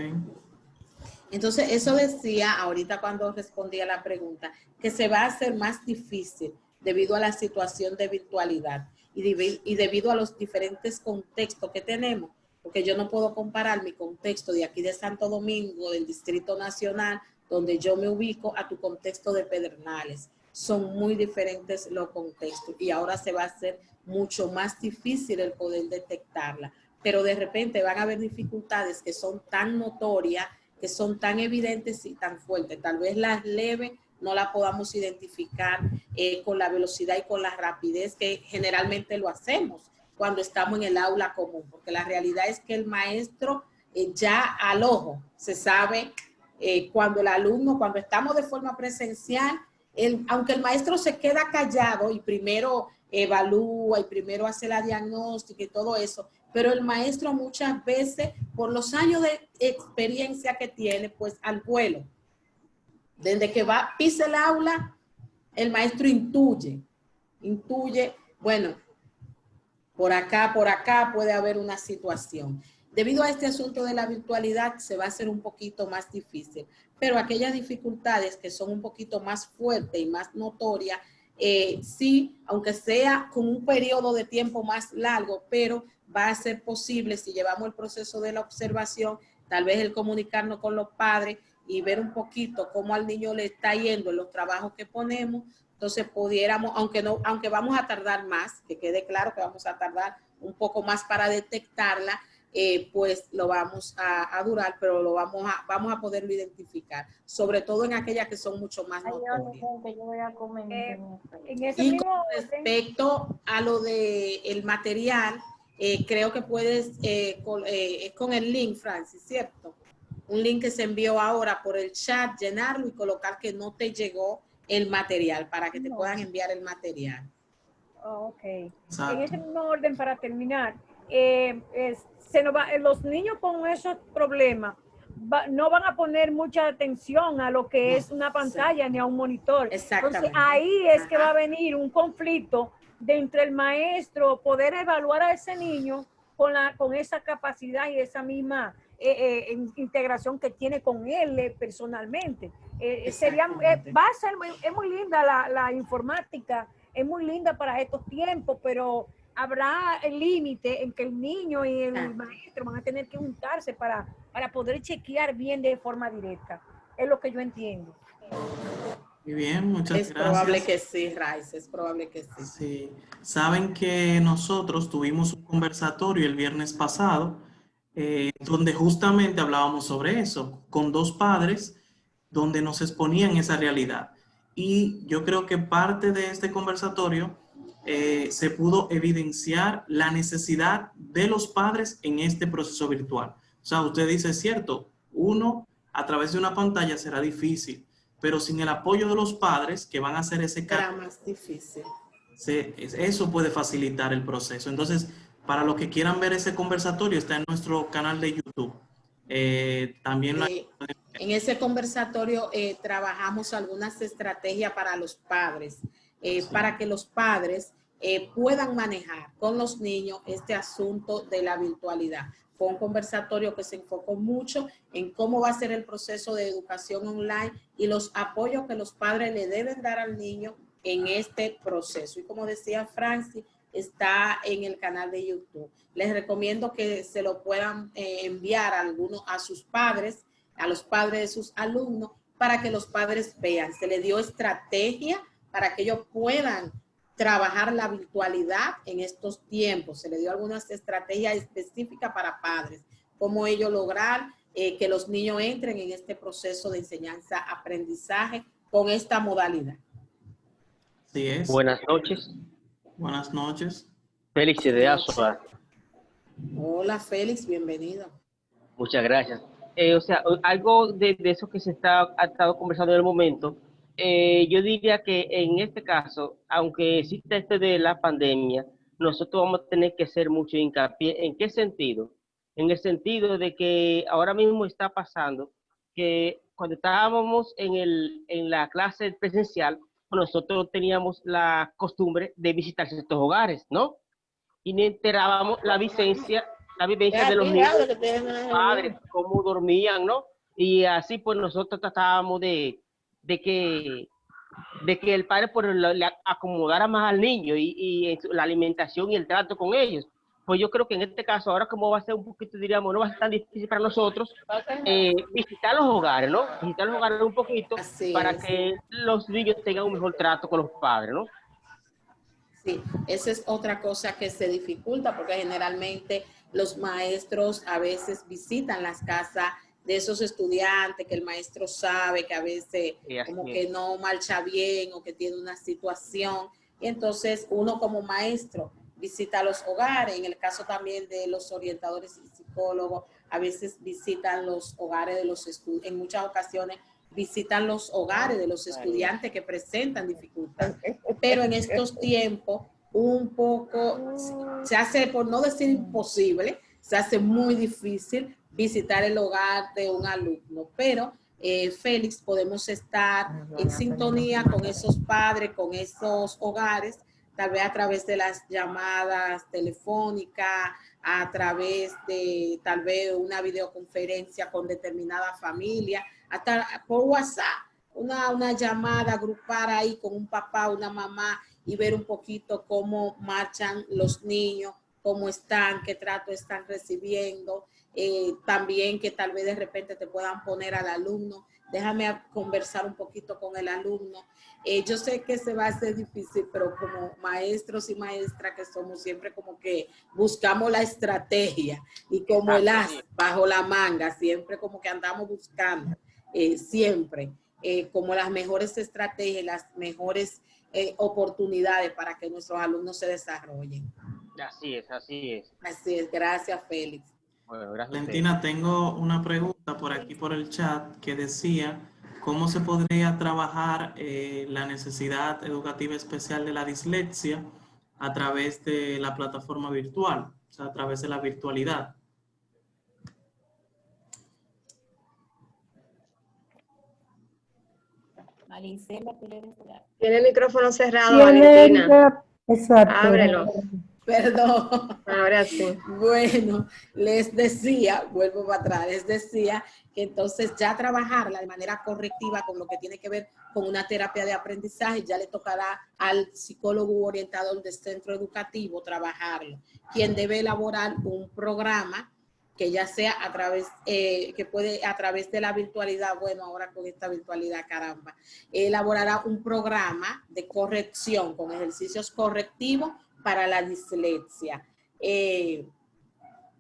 Entonces, eso decía ahorita cuando respondía la pregunta, que se va a hacer más difícil debido a la situación de virtualidad y debido a los diferentes contextos que tenemos, porque yo no puedo comparar mi contexto de aquí de Santo Domingo, del Distrito Nacional, donde yo me ubico, a tu contexto de Pedernales. Son muy diferentes los contextos y ahora se va a hacer mucho más difícil el poder detectarla, pero de repente van a haber dificultades que son tan notorias, que son tan evidentes y tan fuertes. Tal vez las leves no las podamos identificar con la velocidad y con la rapidez que generalmente lo hacemos cuando estamos en el aula común, porque la realidad es que el maestro ya al ojo se sabe cuando el alumno, cuando estamos de forma presencial, aunque el maestro se queda callado y primero evalúa y primero hace la diagnóstica y todo eso, pero el maestro muchas veces, por los años de experiencia que tiene, pues al vuelo, desde que pisa el aula, el maestro intuye, bueno, por acá puede haber una situación. Debido a este asunto de la virtualidad, se va a hacer un poquito más difícil, pero aquellas dificultades que son un poquito más fuertes y más notorias, sí, aunque sea con un periodo de tiempo más largo, pero va a ser posible si llevamos el proceso de la observación, tal vez el comunicarnos con los padres y ver un poquito cómo al niño le está yendo en los trabajos que ponemos. Entonces pudiéramos, aunque vamos a tardar más, que quede claro que vamos a tardar un poco más para detectarla, pues lo vamos a durar, pero vamos a poderlo identificar, sobre todo en aquellas que son mucho más notorias. Y con respecto a lo del material, creo que puedes, es con el link, Francis, ¿cierto? Un link que se envió ahora por el chat, llenarlo y colocar que no te llegó el material, para que te puedan enviar el material. Ok. Exacto. En ese mismo orden, para terminar, los niños con esos problemas no van a poner mucha atención a lo que es una pantalla ni a un monitor. Exactamente. Entonces, ahí es que va a venir un conflicto de entre el maestro, poder evaluar a ese niño con esa capacidad y esa misma integración que tiene con él personalmente. Es muy linda la informática, es muy linda para estos tiempos, pero habrá el límite en que el niño y el maestro van a tener que juntarse para poder chequear bien de forma directa. Es lo que yo entiendo. Muy bien, muchas gracias. Es probable que sí, Raiz, es probable que sí. Sí, saben que nosotros tuvimos un conversatorio el viernes pasado donde justamente hablábamos sobre eso, con dos padres, donde nos exponían esa realidad. Y yo creo que parte de este conversatorio se pudo evidenciar la necesidad de los padres en este proceso virtual. O sea, usted dice, es cierto, uno a través de una pantalla será difícil, pero sin el apoyo de los padres que van a hacer ese Será cambio, más difícil. eso puede facilitar el proceso. Entonces, para los que quieran ver ese conversatorio, está en nuestro canal de YouTube. También en ese conversatorio trabajamos algunas estrategias para los padres, sí, para que los padres puedan manejar con los niños este asunto de la virtualidad. Fue un conversatorio que se enfocó mucho en cómo va a ser el proceso de educación online y los apoyos que los padres le deben dar al niño en este proceso. Y como decía Francis, está en el canal de YouTube. Les recomiendo que se lo puedan enviar a sus padres, a los padres de sus alumnos, para que los padres vean. Se le dio estrategia para que ellos puedan trabajar la virtualidad en estos tiempos. Se le dio algunas estrategias específicas para padres, cómo ellos lograr que los niños entren en este proceso de enseñanza-aprendizaje con esta modalidad. así es. Buenas noches. Buenas noches. Félix de Azua. Hola Félix, bienvenido. Muchas gracias. Algo de eso que ha estado conversando en el momento, yo diría que en este caso, aunque exista esto de la pandemia, nosotros vamos a tener que hacer mucho hincapié. ¿En qué sentido? En el sentido de que ahora mismo está pasando que cuando estábamos en la clase presencial, nosotros teníamos la costumbre de visitar ciertos hogares, ¿no? Y nos enterábamos la vivencia de los niños, padres, cómo dormían, ¿no? Y así pues nosotros tratábamos de que el padre le acomodara más al niño y la alimentación y el trato con ellos. Pues yo creo que en este caso, ahora como va a ser un poquito, diríamos, no va a ser tan difícil para nosotros visitar los hogares, ¿no? Visitar los hogares un poquito para que los niños tengan un mejor trato con los padres, ¿no? Sí, esa es otra cosa que se dificulta porque generalmente los maestros a veces visitan las casas de esos estudiantes que el maestro sabe que a veces como que no marcha bien o que tiene una situación. Y entonces uno como maestro visita los hogares, en el caso también de los orientadores y psicólogos, a veces visitan los hogares de los estudiantes, en muchas ocasiones visitan los hogares de los estudiantes que presentan dificultades. Pero en estos tiempos, un poco, se hace, por no decir imposible, se hace muy difícil visitar el hogar de un alumno. Pero, Félix, podemos estar en sintonía con esos padres, con esos hogares, tal vez a través de las llamadas telefónicas, a través de tal vez una videoconferencia con determinada familia, hasta por WhatsApp, una llamada grupal ahí con un papá, una mamá y ver un poquito cómo marchan los niños, cómo están, qué trato están recibiendo. También que tal vez de repente te puedan poner al alumno, déjame conversar un poquito con el alumno. Yo sé que se va a hacer difícil, pero como maestros y maestras que somos, siempre como que buscamos la estrategia y como el as bajo la manga, siempre como que andamos buscando, siempre como las mejores estrategias, las mejores oportunidades para que nuestros alumnos se desarrollen. Así es, así es. Así es, gracias Félix. Bueno, gracias. Valentina, tengo una pregunta por aquí por el chat que decía cómo se podría trabajar la necesidad educativa especial de la dislexia a través de la plataforma virtual, o sea, a través de la virtualidad. Tiene el micrófono cerrado, Tiene Valentina. exacto. Ábrelo. Perdón. Ahora sí. Bueno, les decía, vuelvo para atrás, les decía que entonces ya trabajarla de manera correctiva con lo que tiene que ver con una terapia de aprendizaje, ya le tocará al psicólogo orientador del centro educativo trabajarlo, quien debe elaborar un programa que ya sea a través, que puede a través de la virtualidad, bueno, ahora con esta virtualidad, caramba, elaborará un programa de corrección con ejercicios correctivos para la dislexia.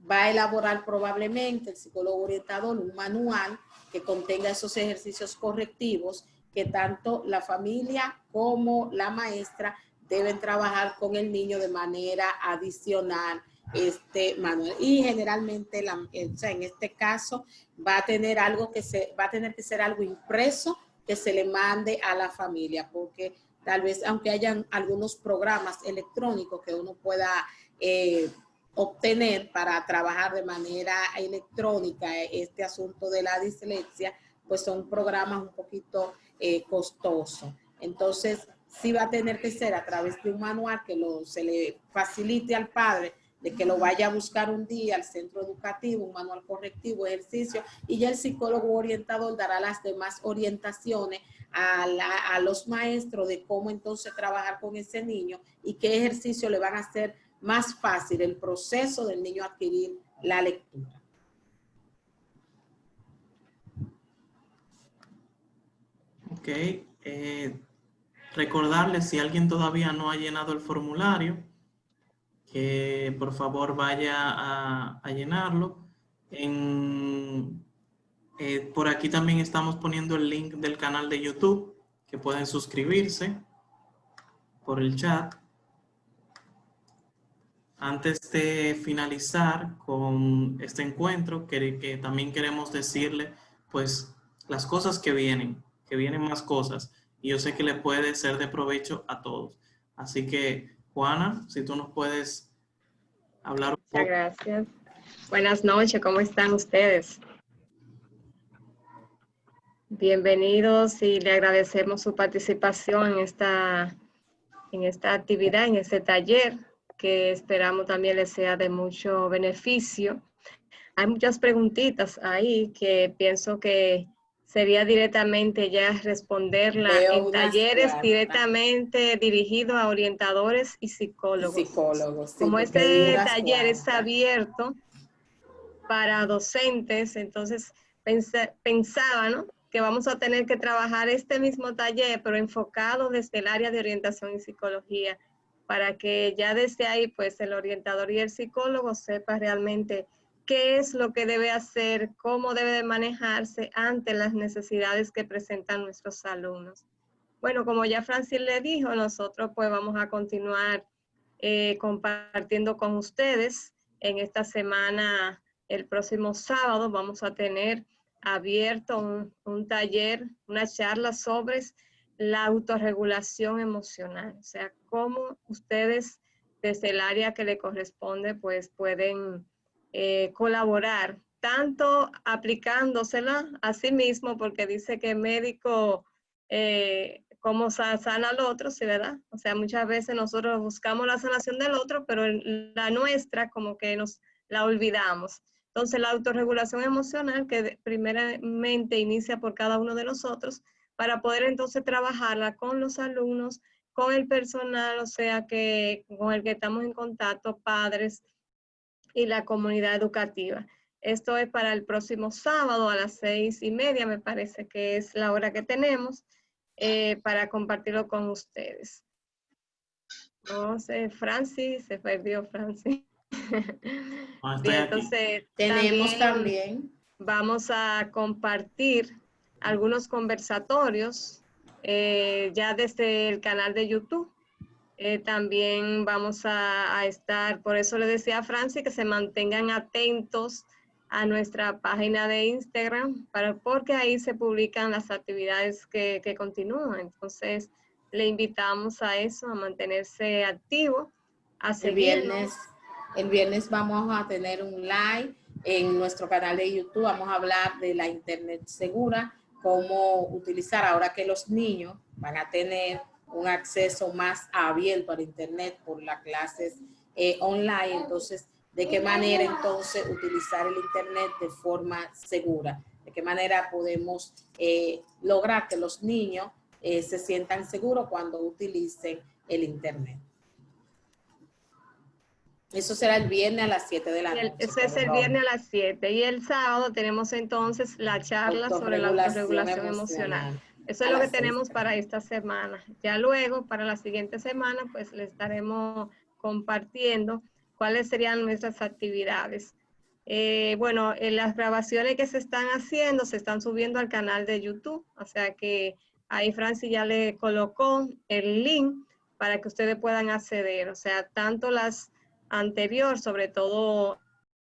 Va a elaborar probablemente el psicólogo orientador un manual que contenga esos ejercicios correctivos que tanto la familia como la maestra deben trabajar con el niño de manera adicional este manual. Y generalmente, o sea, en este caso, va a tener que ser algo impreso que se le mande a la familia, porque tal vez, aunque hayan algunos programas electrónicos que uno pueda obtener para trabajar de manera electrónica este asunto de la dislexia, pues son programas un poquito costosos. Entonces, sí va a tener que ser a través de un manual que se le facilite al padre, de que lo vaya a buscar un día al centro educativo, un manual correctivo, ejercicio, y ya el psicólogo orientador dará las demás orientaciones a los maestros de cómo entonces trabajar con ese niño y qué ejercicio le van a hacer más fácil el proceso del niño adquirir la lectura. Ok. Recordarles, si alguien todavía no ha llenado el formulario, que por favor vaya a llenarlo. Por aquí también estamos poniendo el link del canal de YouTube, que pueden suscribirse por el chat. Antes de finalizar con este encuentro, que también queremos decirle pues las cosas que vienen más cosas, y yo sé que le puede ser de provecho a todos. Así que, Juana, si tú nos puedes hablar un poco. Muchas gracias. Buenas noches, ¿cómo están ustedes? Bienvenidos y le agradecemos su participación en esta actividad, en este taller, que esperamos también les sea de mucho beneficio. Hay muchas preguntitas ahí que pienso que sería directamente ya responderla en talleres directamente dirigidos a orientadores y psicólogos. Sí, como este taller es abierto para docentes, entonces pensaba, ¿no?, que vamos a tener que trabajar este mismo taller, pero enfocado desde el área de orientación y psicología, para que ya desde ahí, pues, el orientador y el psicólogo sepa realmente qué es lo que debe hacer, cómo debe de manejarse ante las necesidades que presentan nuestros alumnos. Bueno, como ya Francis le dijo, nosotros pues vamos a continuar compartiendo con ustedes. En esta semana, el próximo sábado, vamos a tener abierto un taller, una charla sobre la autorregulación emocional. O sea, cómo ustedes desde el área que le corresponde pues pueden colaborar, tanto aplicándosela a sí mismo, porque dice que médico cómo sana al otro, ¿sí, verdad? O sea, muchas veces nosotros buscamos la sanación del otro, pero la nuestra como que nos la olvidamos. Entonces, la autorregulación emocional, que primeramente inicia por cada uno de nosotros, para poder entonces trabajarla con los alumnos, con el personal, o sea, que con el que estamos en contacto, padres y la comunidad educativa. Esto es para el próximo sábado a las 6:30, me parece que es la hora que tenemos. Para compartirlo con ustedes. No sé, Francis, se perdió Francis. Bien, entonces tenemos también. Vamos a compartir algunos conversatorios ya desde el canal de YouTube. También vamos a estar, por eso le decía a Francis que se mantengan atentos a nuestra página de Instagram, porque ahí se publican las actividades que continúan. Entonces, le invitamos a eso, a mantenerse activo, a seguirnos. El viernes vamos a tener un live en nuestro canal de YouTube. Vamos a hablar de la Internet segura, cómo utilizar ahora que los niños van a tener un acceso más abierto al Internet por las clases online. Entonces, ¿de qué manera entonces utilizar el Internet de forma segura? ¿De qué manera podemos lograr que los niños se sientan seguros cuando utilicen el Internet? Eso será el viernes a las 7 de la noche. Eso es el viernes a las 7. Y el sábado tenemos entonces la charla sobre la autorregulación emocional. Eso es lo que tenemos para esta semana. Ya luego, para la siguiente semana, pues le estaremos compartiendo cuáles serían nuestras actividades. Bueno, las grabaciones que se están haciendo se están subiendo al canal de YouTube. O sea que ahí Francis ya le colocó el link para que ustedes puedan acceder. O sea, tanto las anterior, sobre todo